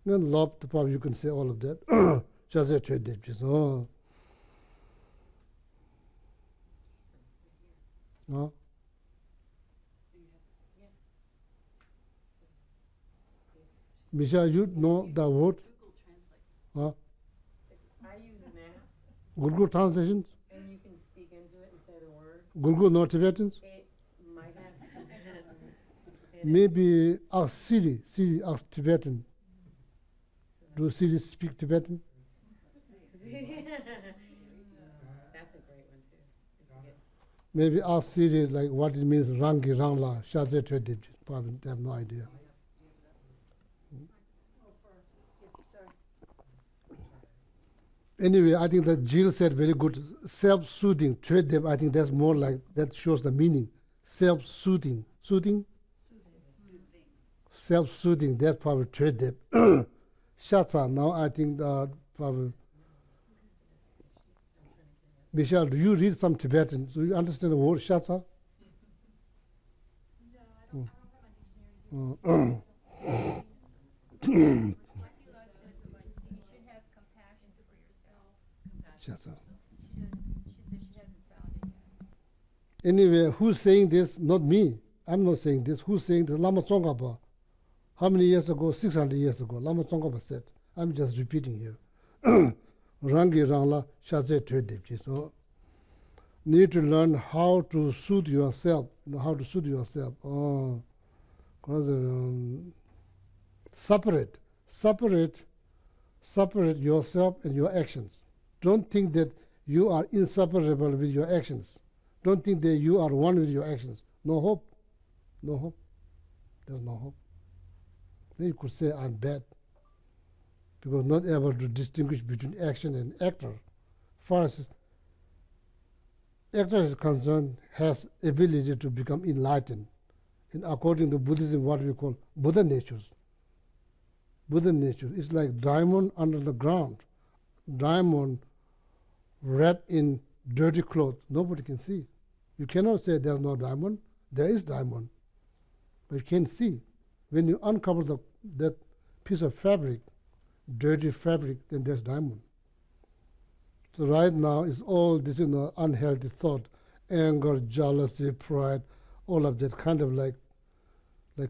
then love. Probably you can say all of that. Just a trade. Oh. No? Misha, you know the word? Huh? I use an app, Google translations? and you can speak into it and say the word. Google no Tibetans? It might have Tibetan. Maybe ask Siri. Siri ask Tibetan. Do Siri speak Tibetan? That's a great one too. If you get- Maybe ask Siri like what it means Rangi Rangla Shaze Tradib. Probably they have no idea. Anyway, I think that Jill said very good. Self-soothing, Tradib, I think that's more like, that shows the meaning. Self-soothing. Soothing? Self-soothing, that's probably Tradib. Shatsa, now I think probably. Michelle, do you read some Tibetan? Do you understand the word Shatsa? No, I don't have my dictionary. Makila says like you should have compassion for yourself. Shatsa. She says she hasn't found it yet. Anyway, who's saying this? Not me. I'm not saying this. Who's saying this? Lama Tsongkhapa. How many years ago? 600 years ago. Lama Tsongkhapa said. I'm just repeating here. Rangi Rangla Shaze Tradib. So, need to learn how to soothe yourself. How to soothe yourself. Oh, separate yourself and your actions. Don't think that you are inseparable with your actions. Don't think that you are one with your actions. No hope. No hope. There's no hope. Then you could say, I'm bad. Because not able to distinguish between action and actor. Far as actor is concerned, has ability to become enlightened. And according to Buddhism, what we call Buddha natures. Buddha nature is like diamond under the ground. Diamond wrapped in dirty clothes. Nobody can see. You cannot say there's no diamond. There is diamond. But you can't see. When you uncover that piece of fabric, dirty fabric, then there's diamond. So right now it's all this unhealthy thought, anger, jealousy, pride, all of that kind of like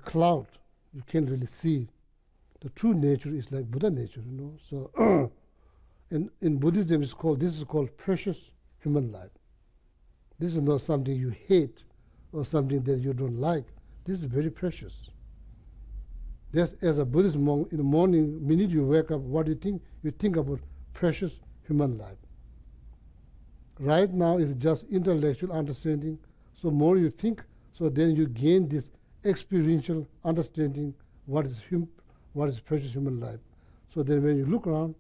cloud. You can't really see. The true nature is like Buddha nature, So in Buddhism this is called precious human life. This is not something you hate or something that you don't like. This is very precious. Just as a Buddhist monk, in the morning, minute you wake up, what do you think? You think about precious human life. Right now it's just intellectual understanding. So more you think, so then you gain this experiential understanding what is precious human life. So then when you look around,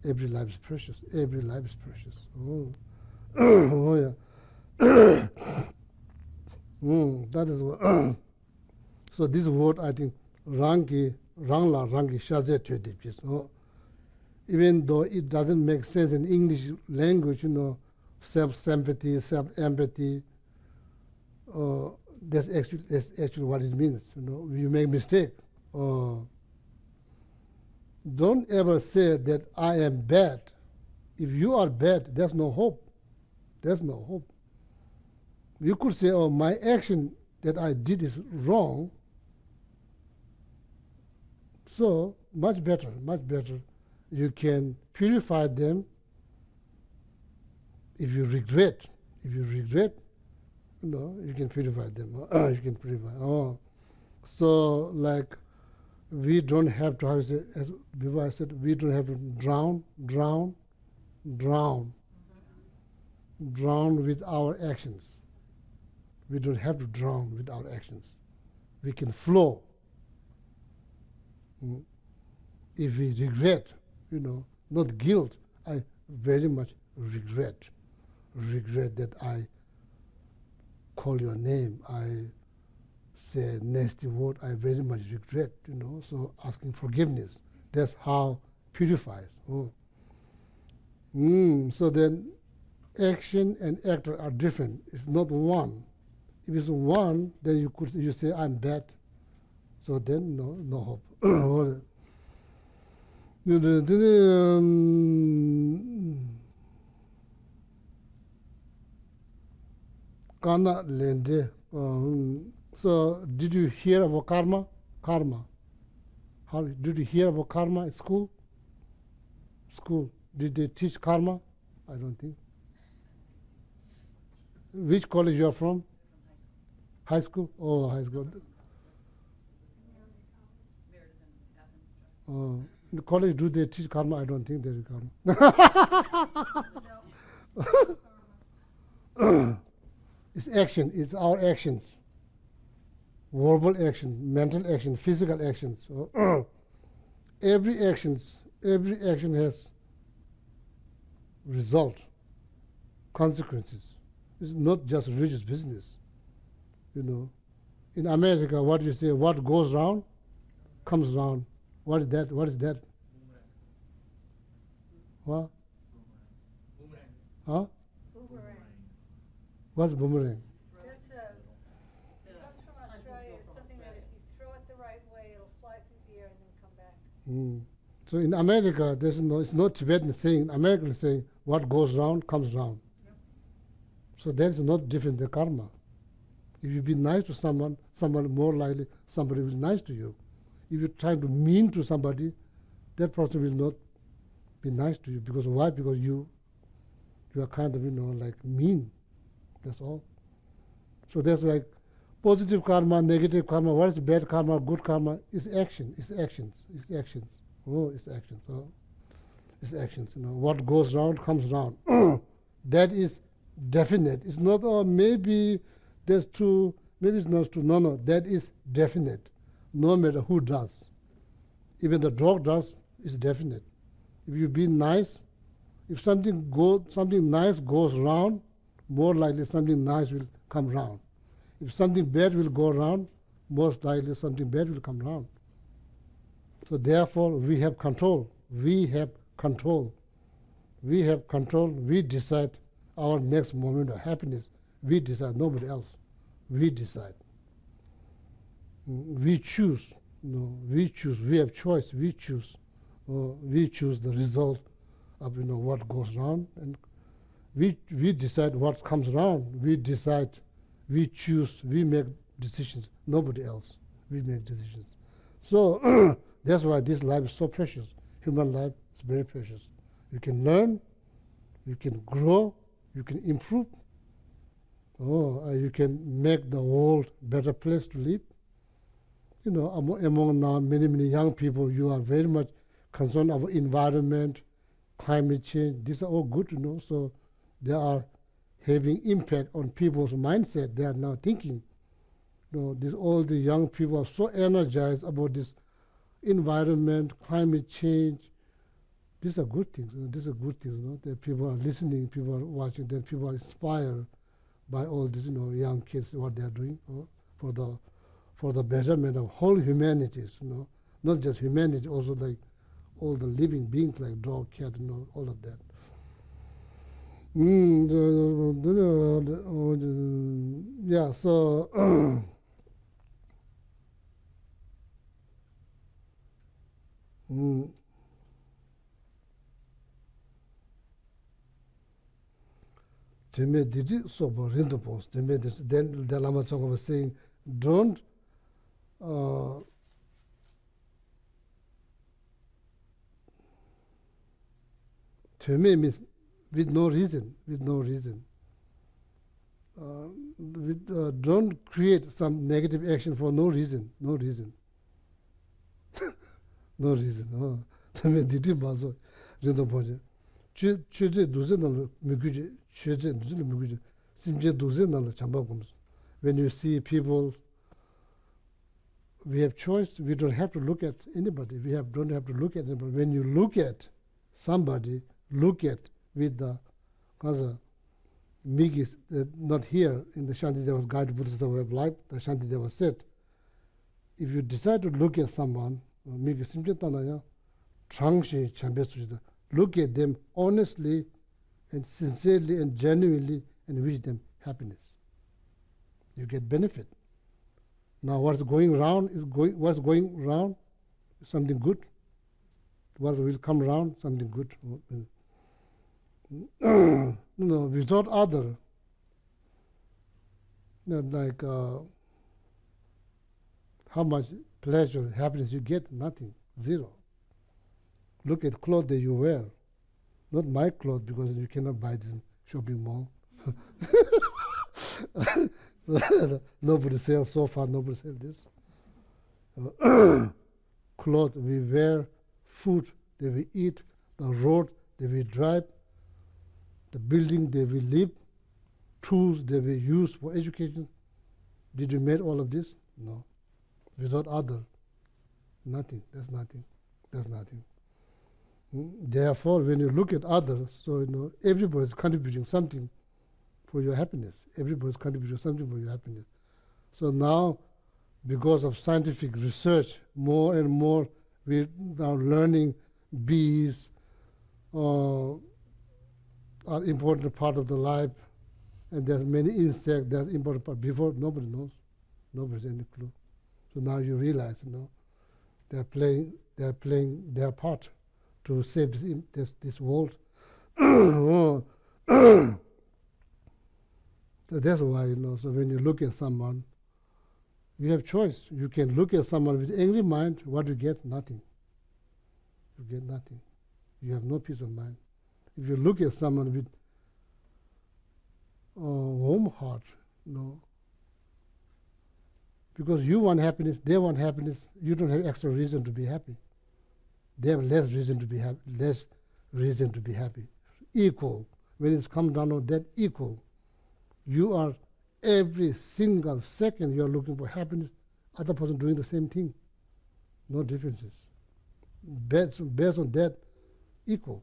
every life is precious. Every life is precious. Oh, oh yeah. That is what. So this word, I think, Rangi Shaze Tradib. So even though it doesn't make sense in English language, self-sympathy, self-empathy, that's actually what it means. You make mistake. Don't ever say that I am bad. If you are bad, there's no hope. There's no hope. You could say, oh, my action that I did is wrong, so much better, much better. You can purify them. If you regret, you can purify them. You can purify. Oh, so like we don't have to, how to say, as before I said, we don't have to drown with our actions. We don't have to drown with our actions. We can flow. If we regret, not guilt, I very much regret that I call your name, I say a nasty word, I very much regret, so asking forgiveness, that's how purifies. Oh. So then action and actor are different. It's not one. If it's one, then you say I'm bad. So then no hope. Kana lende. So did you hear about karma? Karma. How did you hear about karma at school? School. Did they teach karma? I don't think. Which college you are from? High school? Oh, high school. In the college, do they teach karma? I don't think there is karma. It's action. It's our actions. Verbal action, mental action, physical actions. Every action has result, consequences. It's not just religious business. In America, what you say, what goes round, comes round. What is that? What is that? What? Huh? Boomerang. What's boomerang? That's it comes from Australia. It's something that if you throw it the right way, it'll fly through the air and then come back. So in America, it's not Tibetan saying, American saying, what goes round comes round. So that's not different than karma. If you be nice to someone more likely somebody will be nice to you. If you're trying to mean to somebody, that person will not be nice to you. Because why? Because you are kind of, like mean. That's all. So that's like positive karma, negative karma. What is bad karma, good karma? It's action. It's actions. It's actions. Oh, it's actions. Oh, it's actions. What goes round comes round. That is definite. It's not, maybe there's true, maybe it's not true. No, that is definite. No matter who does. Even the dog does, it's definite. If you be nice, if something nice goes round, more likely something nice will come round. If something bad will go round, most likely something bad will come round. So therefore, we have control. We have control. We have control. We decide our next moment of happiness. We decide, nobody else. We decide. We choose. We choose. We have choice. We choose. We choose the result of what goes round, and we decide what comes around. We decide. We choose. We make decisions. Nobody else. We make decisions. So that's why this life is so precious. Human life is very precious. You can learn. You can grow. You can improve. You can make the world a better place to live. Among now many young people, you are very much concerned about environment, climate change. These are all good, so they are having impact on people's mindset. They are now thinking. All the young people are so energized about this environment, climate change. These are good things. These are good things. That people are listening, people are watching, that people are inspired by all these, young kids, what they are doing for the betterment of whole humanities. Not just humanity, also like all the living beings, like dog, cat, all of that. Yeah. So. Then the Lama Tsongkhapa was saying, don't Teme means with no reason, don't create some negative action for no reason. No reason. Teme didi maso rindo boje. Chöje duze nalo muguje, chöje duze nalo muguje. Simje duze nalo chamba gomes. When you see people, we have choice. We don't have to look at anybody. Don't have to look at anybody. When you look at somebody, look at with the Migis, not here in the Shantideva's Guide to Buddhist Way of Life, the Shantideva said, if you decide to look at someone, Migis Simchetanaya, Trangshi Chambesujida, look at them honestly and sincerely and genuinely and wish them happiness. You get benefit. Now what's going around is something good. What will come around, something good. Without other, like how much pleasure, happiness you get, nothing, zero. Look at clothes that you wear, not my clothes because you cannot buy this in shopping mall. So nobody sells so far, nobody sells this. Clothes we wear, food that we eat, the road that we drive, the building that we live, tools that we use for education. Did we make all of this? No. Without other, nothing. There's nothing. Therefore, when you look at others, so everybody is contributing something for your happiness. Everybody is contributing something for your happiness. So now, because of scientific research, more and more we are learning bees are important part of the life, and there's many insects that's important part. Before nobody knows, nobody has any clue. So now you realize, they're playing their part to save this world. So that's why, so when you look at someone, you have choice. You can look at someone with angry mind, what you get? Nothing. You get nothing. You have no peace of mind. If you look at someone with warm heart, because you want happiness, they want happiness, you don't have extra reason to be happy. They have less reason to be happy. Equal. When it's come down on that, equal. You are every single second you are looking for happiness, other person doing the same thing. No differences. Based on that, equal.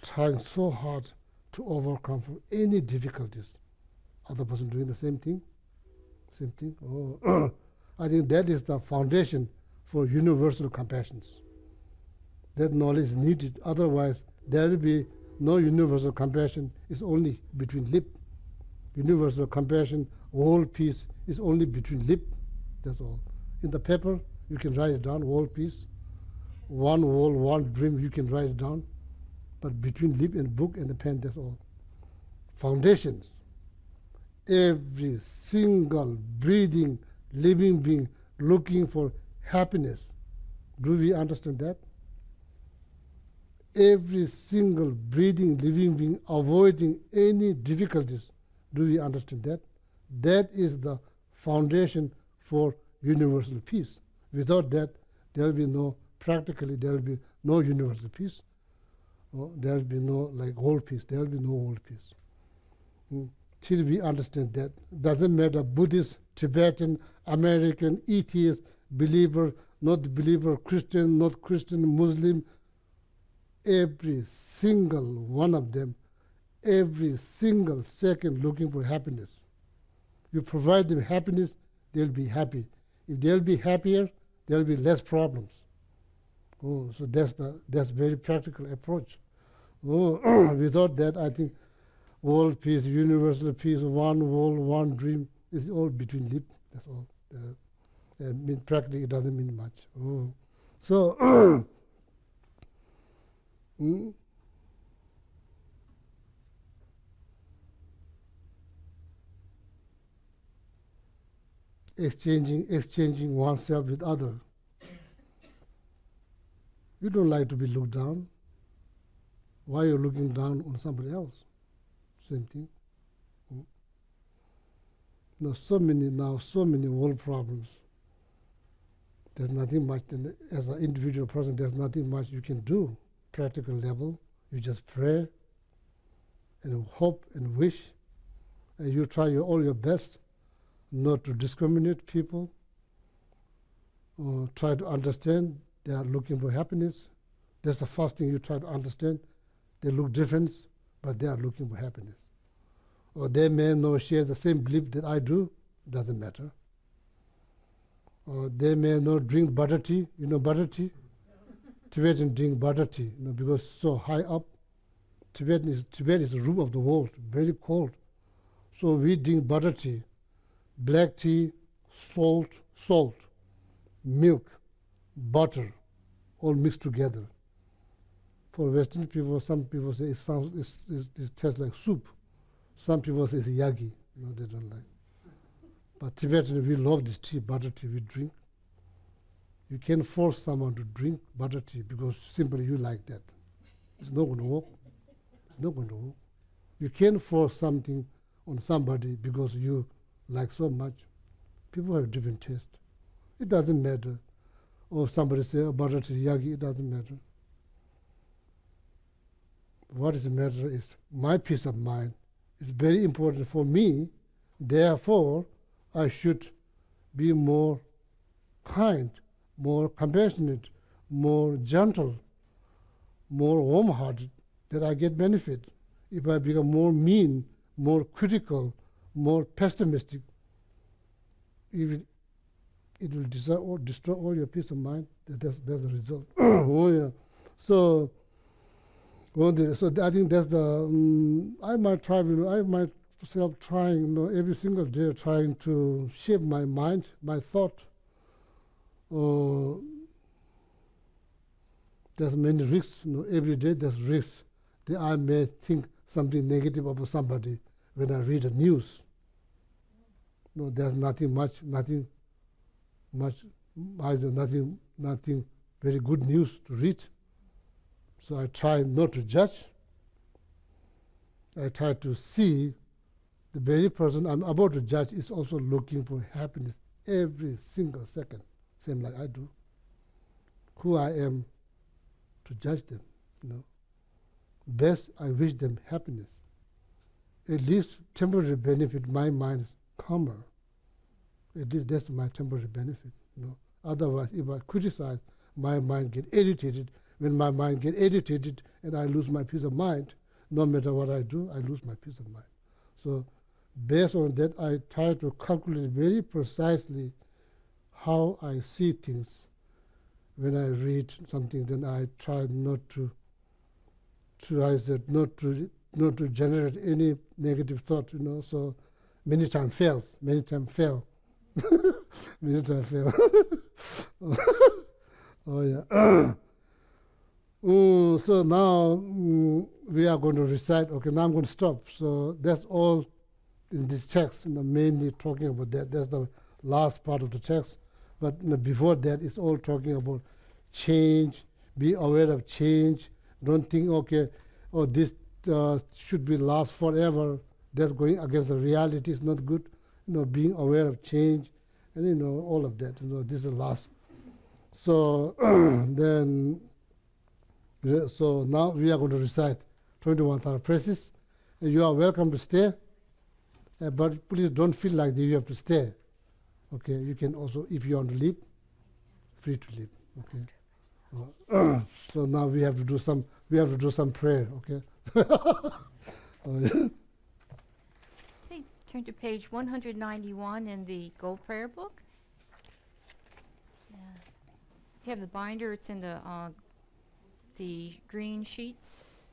Trying so hard to overcome from any difficulties. Other person doing the same thing. I think that is the foundation for universal compassion. That knowledge is needed. Otherwise, there will be no universal compassion. It's only between lip. Universal compassion, world peace is only between lip. That's all. In the paper, you can write it down, world peace. One world, one dream, you can write it down. But between lip and book and the pen, that's all. Foundations. Every single breathing, living being looking for happiness. Do we understand that? Every single breathing, living being avoiding any difficulties. Do we understand that? That is the foundation for universal peace. Without that, there will be practically there will be no universal peace. There will be no world peace. There will be no world peace. Till we understand that. Doesn't matter Buddhist, Tibetan, American, atheist, believer, not believer, Christian, not Christian, Muslim, every single one of them, every single second looking for happiness. You provide them happiness, they'll be happy. If they'll be happier, there'll be less problems. So that's very practical approach. Without that, I think world peace, universal peace, one world, one dream is all between lip. That's all. Practically, it doesn't mean much. Oh. So, exchanging oneself with other. You don't like to be looked down. Why are you looking down on somebody else? Same thing. So many world problems. There's nothing much, as an individual person, there's nothing much you can do. Practical level, you just pray and hope and wish, and you try all your best not to discriminate people, or try to understand they are looking for happiness. That's the first thing you try to understand. They look different, but they are looking for happiness. Or they may not share the same belief that I do, doesn't matter. Or they may not drink butter tea. You know butter tea? Tibetan drink butter tea, because so high up. Tibet is the roof of the world, very cold. So we drink butter tea, black tea, salt, milk, butter, all mixed together. For Western people, some people say it tastes like soup. Some people say it's yagi. They don't like. But Tibetan, we love this tea, butter tea, we drink. You can't force someone to drink butter tea because simply you like that. It's not going to work. It's not going to work. You can't force something on somebody because you like so much. People have different taste. It doesn't matter. Or somebody say, butter tea, yagi, it doesn't matter. What is the matter is my peace of mind is very important for me. Therefore, I should be more kind, more compassionate, more gentle, more warm-hearted, that I get benefit. If I become more mean, more critical, more pessimistic, it will destroy all your peace of mind. That's the result. Oh yeah. So I think that's the. I might try. I might self trying. Every single day, trying to shape my mind, my thought. There's many risks. Every day there's risks that I may think something negative about somebody when I read the news. There's nothing very good news to read. So I try not to judge. I try to see the very person I'm about to judge is also looking for happiness every single second, same like I do. Who I am to judge them, Best, I wish them happiness. At least temporary benefit, my mind is calmer. At least that's my temporary benefit, Otherwise, if I criticize, my mind get irritated. When my mind gets irritated and I lose my peace of mind, no matter what I do, I lose my peace of mind. So based on that, I try to calculate very precisely how I see things. When I read something, then I try not to generate any negative thought, So many times fail. Many times fail. Oh yeah. So now we are going to recite. Okay, now I'm going to stop. So that's all in this text, mainly talking about that. That's the last part of the text. But before that, it's all talking about change. Be aware of change. Don't think, this should be last forever. That's going against the reality. It's not good. Being aware of change, and all of that. This is the last. So then. So now we are going to recite 21 Thara praises. And you are welcome to stay, but please don't feel like that you have to stay. Okay, you can also, if you want to leave, free to leave. Okay. So now we have to do some prayer. Okay. Okay, turn to page 191 in the Gold Prayer Book. If you have the binder, it's in the green sheets.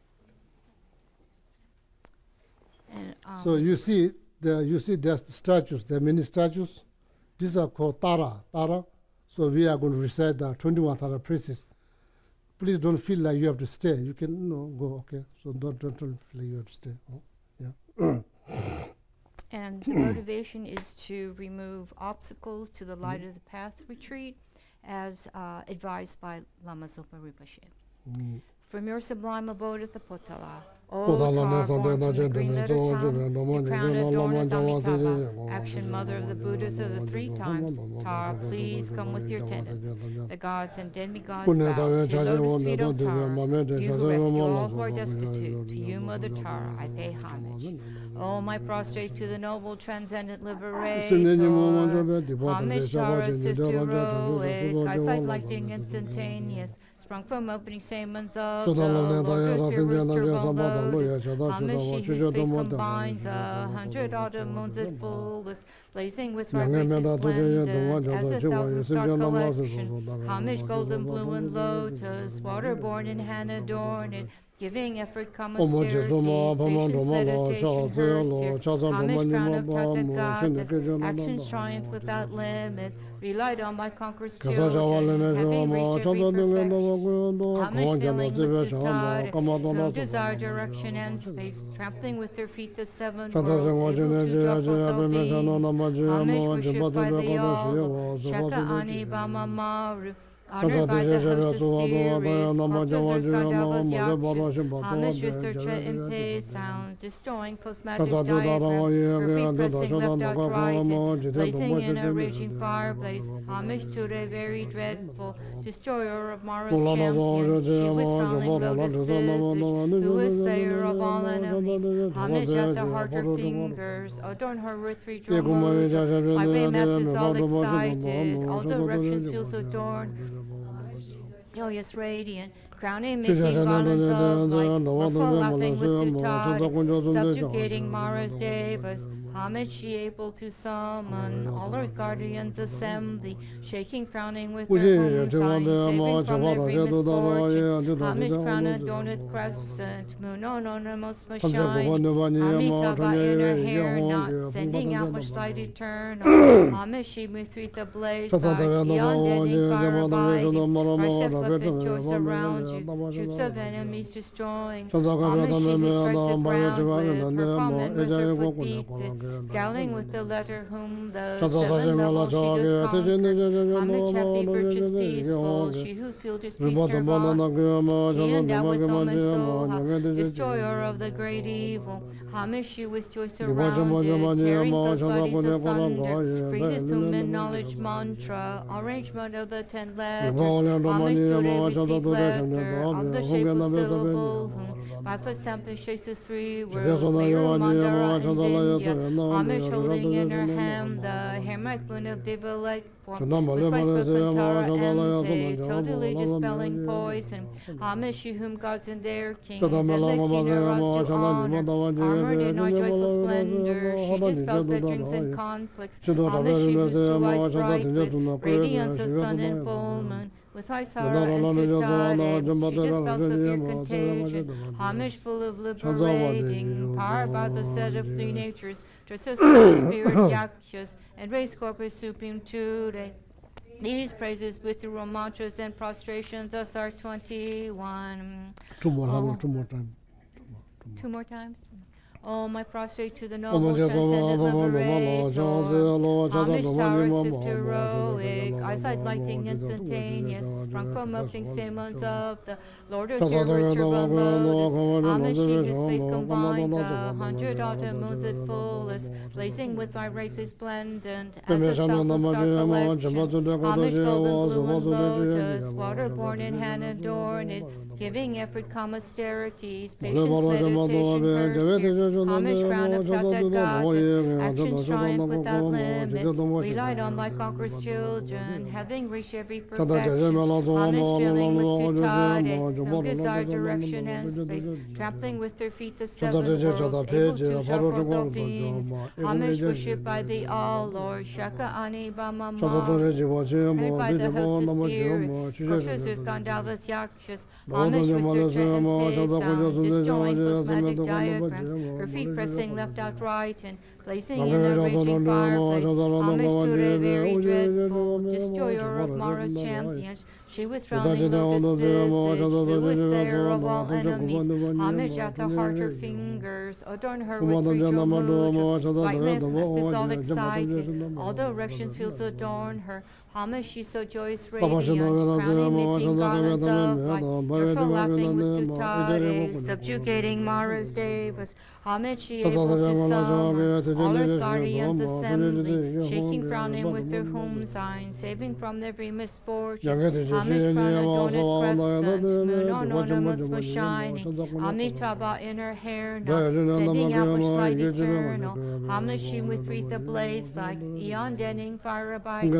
And, so you see there's the statues. There are many statues These are called Tara. So we are going to recite the 21 Tara praises. Please don't feel like you have to stay. You can go, okay? So don't feel like you have to stay. Oh, yeah. And the motivation is to remove obstacles to the Light of the Path retreat, as advised by Lama Zopa Rinpoche. From your sublime abode at the Potala, O Tar, born from the green letter Tam, your crown adorneth Amitabha, action mother of the Buddhas of the 3 times. Tar, please come with your attendants. The gods and demigods bow to your lotus feet, O Tar, you who rescue all who are destitute. To you, Mother Tara, I pay homage. O my prostrate to the noble transcendent liberator, homage Tara, swift heroic, eyesight lightning instantaneous, sprung from opening stamens of the Lord, purest turbo lotus, homage she whose face combines 100 autumn moons at fullest, blazing with radiance resplendent as 1,000 star collection, homage golden blue and lotus, water-born in hand adorned, giving effort, austerities, patience, meditation, hers here, homage crown of Tathagata, actions triumph without limit, relied on by conquerors children, having reached every perfection, homage filling with Tutare, who desire direction and space, trampling with their feet the 7 worlds, able to drop with beings, homage worshipped by the all, Shakyamuni Buddhia, honored by the host of spirits, corpses, Kadampas, Yakshas, homage with their tread and pace sounds, destroying plasmatic diagrams, her feet pressing left out right, and blazing in a raging fireblaze, homage to the very dreadful, destroyer of Mara's champion, she with frowning lotus visage, who is slayer of all enemies, homage at the heart her fingers, adorn her with 3 drum mudra, my way masses all excited, all directions feel so adorned, joyous, radiant, crowning, making garlands of light, wonderful, laughing with Tutare, subjugating Mara's devas, homage she able to summon, all earth guardians assembly, shaking, frowning with their home signs, saving from every misfortune, homage crown adorneth crescent, moon on most must shine, Amitabha in her hair knot, sending out much light eternal, homage she with wreath ablaze, beyond ending fire abiding, our flippant joys around you, troops of enemies destroying, homage she who strikes the ground with her palm with her foot beats it, scowling with the letter whom the 7 levels she does conquer, homage happy, virtuous, peaceful, she whose field is peace nirvana, she endowed with dome and soha, destroyer of the great evil, homage she with joy surrounded, tearing those bodies asunder, freezes to mid-knowledge mantra, arrangement of the 10 letters, homage to the received letter, of the shapeless syllable, whom by Pasampa chases 3 worlds, Mayor Mandara and India, homage holding in her hand the hammock moon of Deva-like form, with spice with Pantara and totally dispelling poison, homage she whom gods and their kings and the Kinnaras to honor, armored in our joyful splendor, she dispels bad dreams and conflicts, homage she whose 2 eyes bright with radiance of sun and full moon, with Isara and Tutare, she dispels severe contagion, homage full of liberating, powered by the set of 3 natures, Trasusa spirit Yakshas, and race corpus supreme today. These praises with the mantras and prostrations, thus are 21. 2 more times. 2 more times? Oh, my prostrate to the noble, transcendent liberator, homage tower swift heroic, eyesight lighting instantaneous, sprung from opening stamens of the Lord of Givers, turbo lotus, homage she whose face combines 100 autumn moons at fullest, blazing with thy rays resplendent, as 1,000 star collection, homage golden blue and lotus, water-born in hand adorned, giving effort, austerities, patience, meditation, mercy, homage crown of Tathagatas, actions triumph without limit, relied on by conquerors children, having reached every perfection, homage filling with Tutare, who desire direction and space, trampling with their feet the 7 worlds, able to shout forth all beings, homage worshipped by the all-Lord, Shakyamuni Buddhia, honored by the host of spirits, corpses, Gandharvas, Yakshas, homage Homage with her Chenpe sound, disjoint plasmatic diagrams, her feet pressing left out right and blazing in a raging fireplace. Homage to the very dreadful destroyer of Mara's champions. She with frowning lotus visage, fluid sayer of all enemies. Homage at the heart, her fingers adorn her with three jewel mudra. Right left is all excited, all directions feels adorn her. Homage, she so joyous radiant, crowning emitting garlands of light, tearful laughing with tutades, subjugating Mara's devas. Homage, she able to summon all earth guardians assembling, shaking frowning with their home sign, saving from every misfortune. Homage, crown adorned crescent, moon ornaments was shining, Amitabha in her hair now, sending out much light eternal. Homage, she with wreath ablaze like eon denning fire abiding.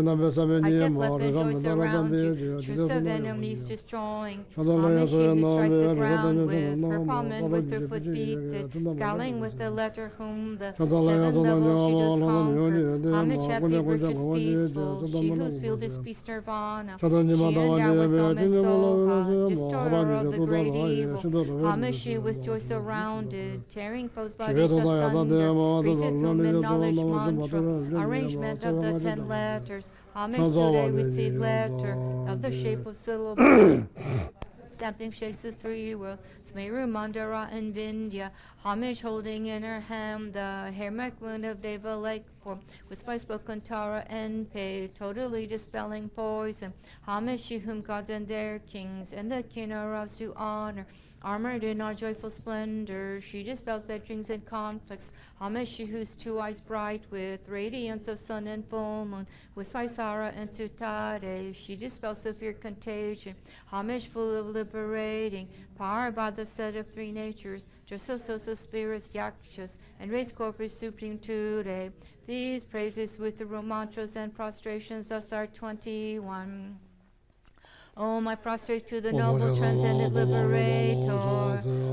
I kept left and joys around you, troops of enemies destroying. Homage, she who strikes the ground with her palm and with her foot beats it, scowling with the letter whom the 7 levels she does conquer. Homage, happy, virtuous, peaceful, she whose field is peace nirvana. She endowed with Dom and Soha, destroyer of the great evil. Homage, she with joy surrounded, tearing foes' bodies asunder. Praises to mid-knowledge mantra, arrangement of the 10 letters. Homage today with seed letter of the shape of syllable. Stamping shakes the 3 worlds, Smeru, Mandara, and Vindhya. Homage holding in her hand the hair-marked wound of Deva Lake form, with spice book Kantara and Pei, totally dispelling poison. Homage, she whom gods and their kings and the Kinnaras do honor. Armored in our joyful splendor, she dispels bad dreams and conflicts. Homage, she whose 2 eyes bright with radiance of sun and full moon, with Svaisara and Tutade, she dispels severe contagion. Homage full of liberating power by the set of 3 natures, Jasososa spirits, Yakshas, and race corpus supreme today. These praises with the mantras and prostrations thus are 21. Oh, my prostrate to the noble transcendent liberator.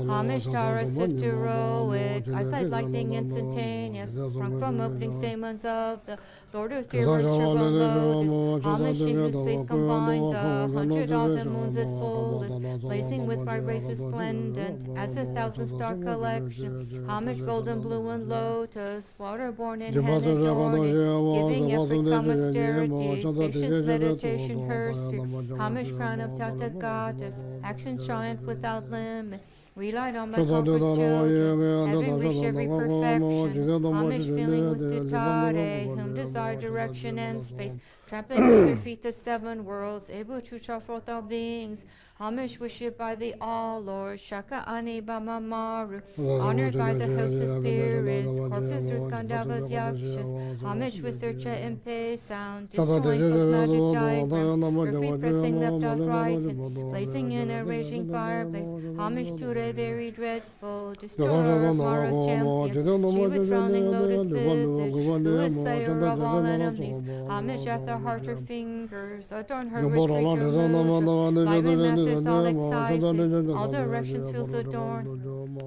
Homage, Tara, swift heroic, eyesight lighting instantaneous, sprung from opening stamens of the Lord of Theories, triple lotus. Homage, she whose face combines 100 autumn moons at fullest, blazing with bright rays splendent as a 1,000-star collection. Homage, golden blue and lotus, waterborn in hand adorning, giving effort calm austerities, patience, meditation, her spirit. Homage, crown of Tathagatas, action triumph without limit. Relied on my conqueror's children, having reached every perfection. Homage filling with Tutare, whom desire direction and space. Trampling with their feet the 7 worlds, able to draw forth all beings. Homage worshipped by the All-Lord, Shakyamuni Buddhia, honored by the host of spirits, corpses, Gandharvas, Yakshas. Homage with their Chenpe sound, destroying plasmatic diagrams, her feet pressing left out right and blazing in a raging fireplace. Homage to the very dreadful, destroyer of Mara's champions. She with frowning lotus visage, who is sayer of all enemies. Homage at the heart, her fingers adorn her with great mudra. Lively masters all excited, all directions feels adorned.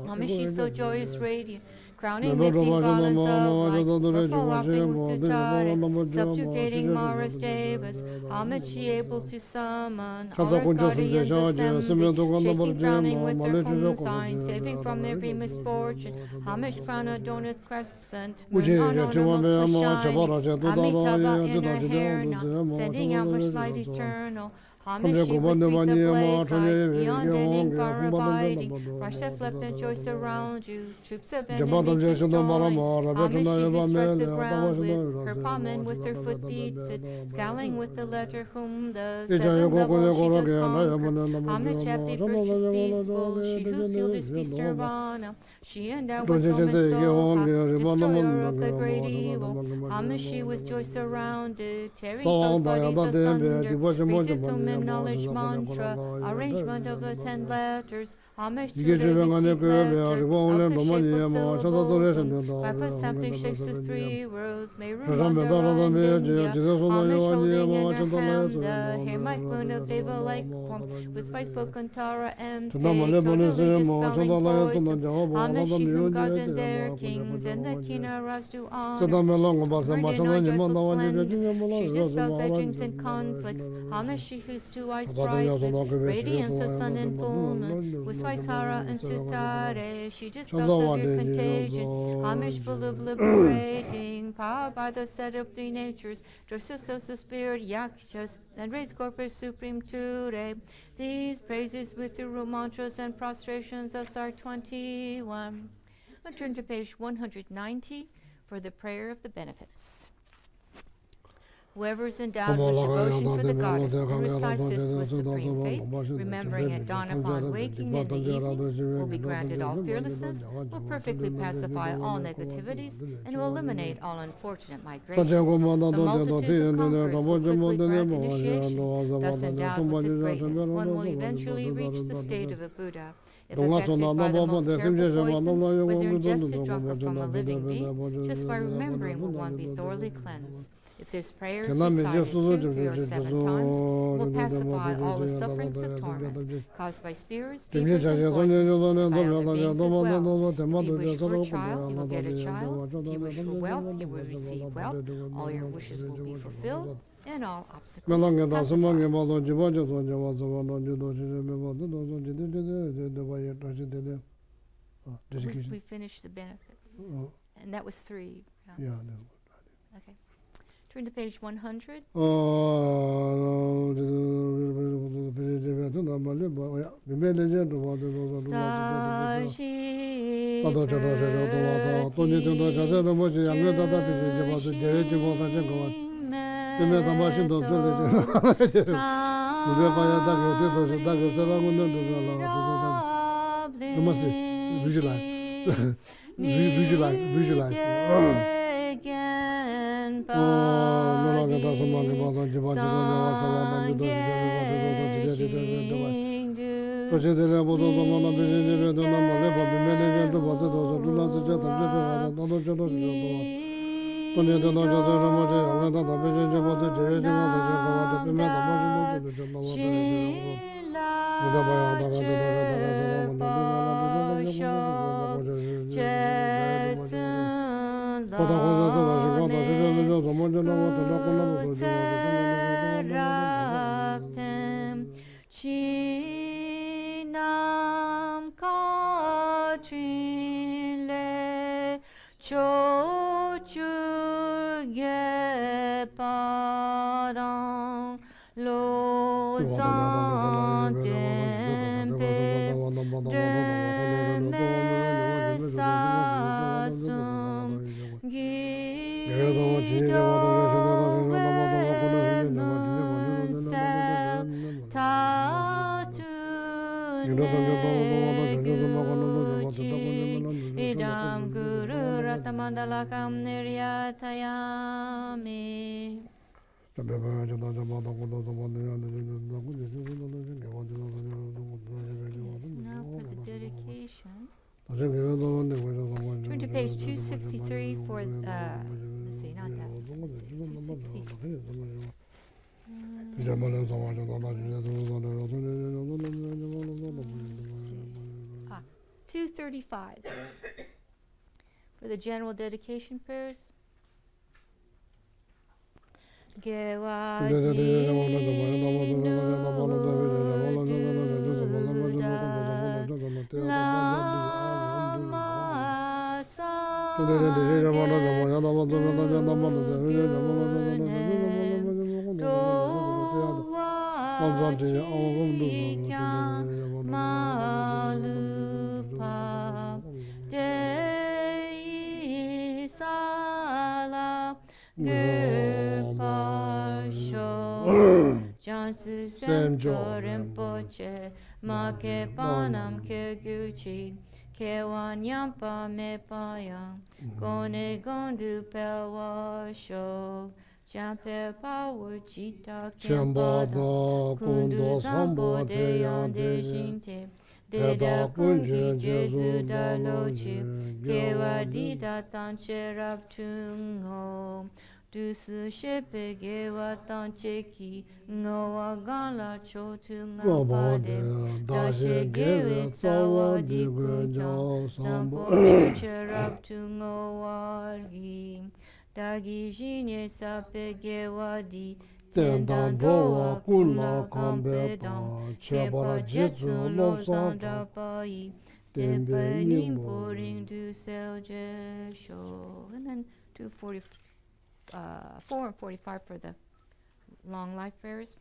Homage, she's so joyous, radiant, crowning lifting garlands of light, her laughing with Tutare, subjugating Mara's devas. Homage, she able to summon all earth guardians assembling, shaking frowning with their home sign, saving from every misfortune. Homage, crown adorned crescent, moon ornaments was shining, Amitabha in her hair now, sending out much light eternal. Homage, she with wreath ablaze like eon denning fire abiding. Rush that left and joys around you, troops of enemies destroying. Homage, she who strikes the ground with her palm and with her foot beats it, scowling with the letter whom the 7 levels she does conquer. Homage, happy, virtuous, peaceful, she whose field is peace nirvana. She endowed with Dom and Soha, destroyer of the great evil. Homage, she with joy surrounded, tearing foes' bodies asunder. Praises to knowledge mantra, arrangement of the 10 letters. Homage to the receipt letter of the shape of syllable. Papa sampling shapes as 3 rows. Meru, Mandara, and Vindhya. Homage holding in her hand the hair-mic wound of Deva Lake form, with spice book Kantara and Pei, totally dispelling poison. Homage, she whom gods and their kings and the Kinnaras do honor. Burned in our joyful splendor, she dispels bad dreams and conflicts. Homage, she whose is 2 eyes bright, with radiance of sun and full moon, with Swaisara and Tutare. She dispels severe contagion, homage full of liberating, powered by the set of 3 natures, Drasusos the spirit, Yakshas, and raise corpus supreme Ture. These praises with the root mantras and prostrations, thus are 21. I'll turn to page 190 for the prayer of the benefits. Whoever is endowed with devotion for the goddess and recites this with supreme faith, remembering at dawn upon waking and the evenings, will be granted all fearlessness, will perfectly pacify all negativities, and will eliminate all unfortunate migrations. The multitudes of conquerors will quickly grant initiation. Thus endowed with this greatness, one will eventually reach the state of a Buddha. If affected by the most terrible poison, whether ingested, drunk, or from a living being, just by remembering will one be thoroughly cleansed. If this prayer is recited 2, 3, or 7 times, it will pacify all the sufferings of torments caused by spears, fevers, and poisons, by other beings as well. If you wish for a child, you will get a child. If you wish for wealth, you will receive wealth. All your wishes will be fulfilled, and all obstacles pacified. We finished the benefits, and that was 3 rounds. Yeah. Okay. Turn to page 100. Visualize. Turn to page 263 for, let's see, not that. 235 for the general dedication prayers. Rinpoche, ma ke panam ke guchi, ke wanyampa me payam, gone gondu pelwa sho, jampe pawu chita kempada, kundu sambo de yande jinte, de da kungi jesu da lochi, ke wadida tanche raptungo. Dusu shepe gewa tancheki ngowa gala chotu ngapade dashe gewe tsawa di kunja sampo cheche raptu ngowa ri dagi jine sape gewa di tendan dowa kunla kambe pa chebara jetsu lobsan ta tembe nyingbo. And then 4 and 45 for the long life prayers.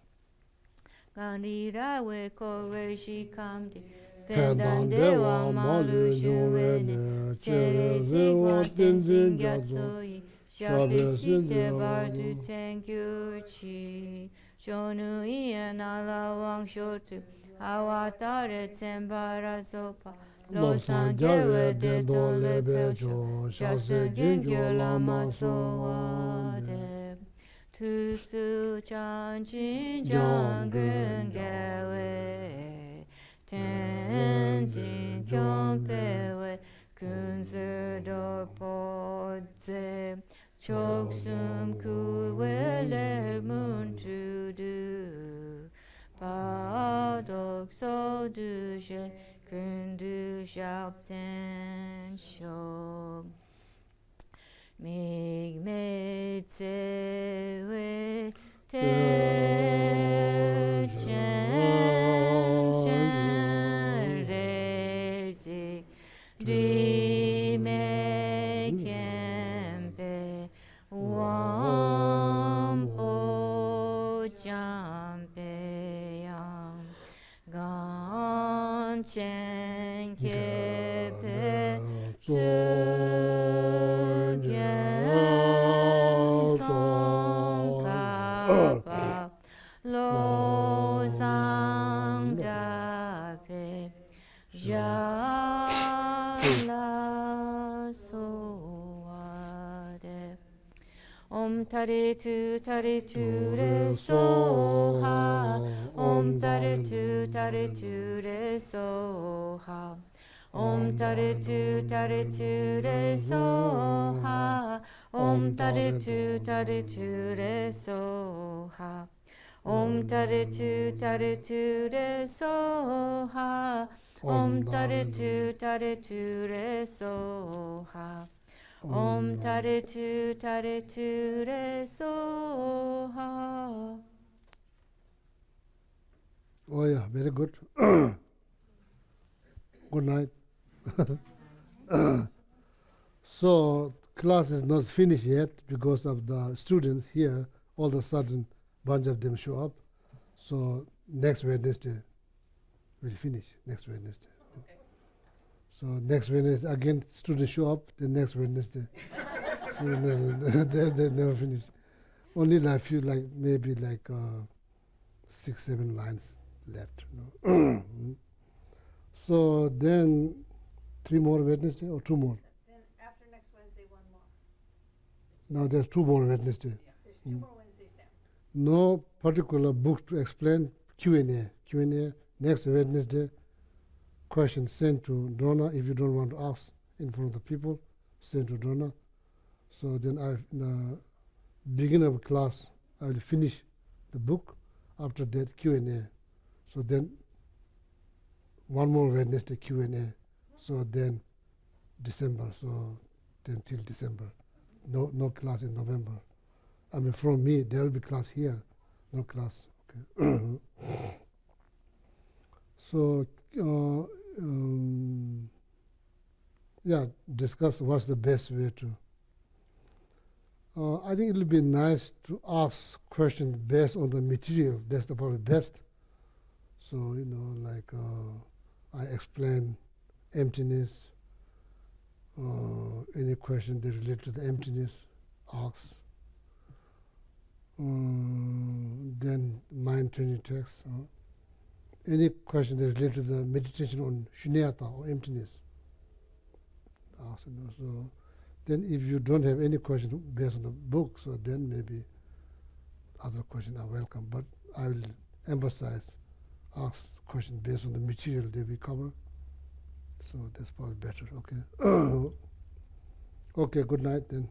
Gandira we kore shikamdi Pendan dewa malu yuwene chere zewa tenzin gyatso shabe sinze Bardu Tengyu Chi Shonu Ian Ala Wang Shotu Awatare Tsembara Sopa Lo Sangewe Deton Lepecho Shase Gingyo Lama Soade Tusu Chanchin Jangun Gawe Tenzin Kyompewe Kunzer Dorpodze Choksum Kuwele Mun to do Padok So Dushe Kundu Shapten Shog Mig Metsewe Te Chen Rezi Dime Kempe Wampo Jampe Yam Ganchen Kepe Tsugyen Tsongkhapa Lo Sang Dape Jala Soade Om Tare Tu Re Soha Om Tare Tu Re Soha Om Tare Tu Re Soha Om Tare Tu Re Soha Om Tare Tu Re Soha Om Tare Tu Re Soha Om Tare Tu Re Soha. Oh yeah, very good. Good night. So class is not finished yet because of the students here. All of a sudden, bunch of them show up. So next Wednesday, we'll finish. Next Wednesday. So next Wednesday again, students show up. The next Wednesday, so they never finish. Only like few, like maybe like 6-7 lines left. So then 3 more Wednesday or 2 more? Then after next Wednesday, 1 more. Now there's 2 more Wednesday. There's 2 more Wednesdays now. No particular book to explain. Q&A. Next Wednesday. Question sent to Donna. If you don't want to ask in front of the people, send to Donna. So then in the beginning of class, I will finish the book. After that, Q&A. So then 1 more Wednesday Q&A. So then December. So then till December. No class in November. I mean, from me, there will be class here. No class. Okay. So, yeah, discuss what's the best way to. I think it will be nice to ask questions based on the material. That's the probably best. So, like I explain emptiness, any question that relate to the emptiness, ask. Then mind training text. Any question that related to the meditation on shunyata or emptiness. Ask, So then if you don't have any question based on the book, so then maybe other questions are welcome. But I will emphasize, ask questions based on the material that we cover. So that's probably better, okay? Okay, good night then.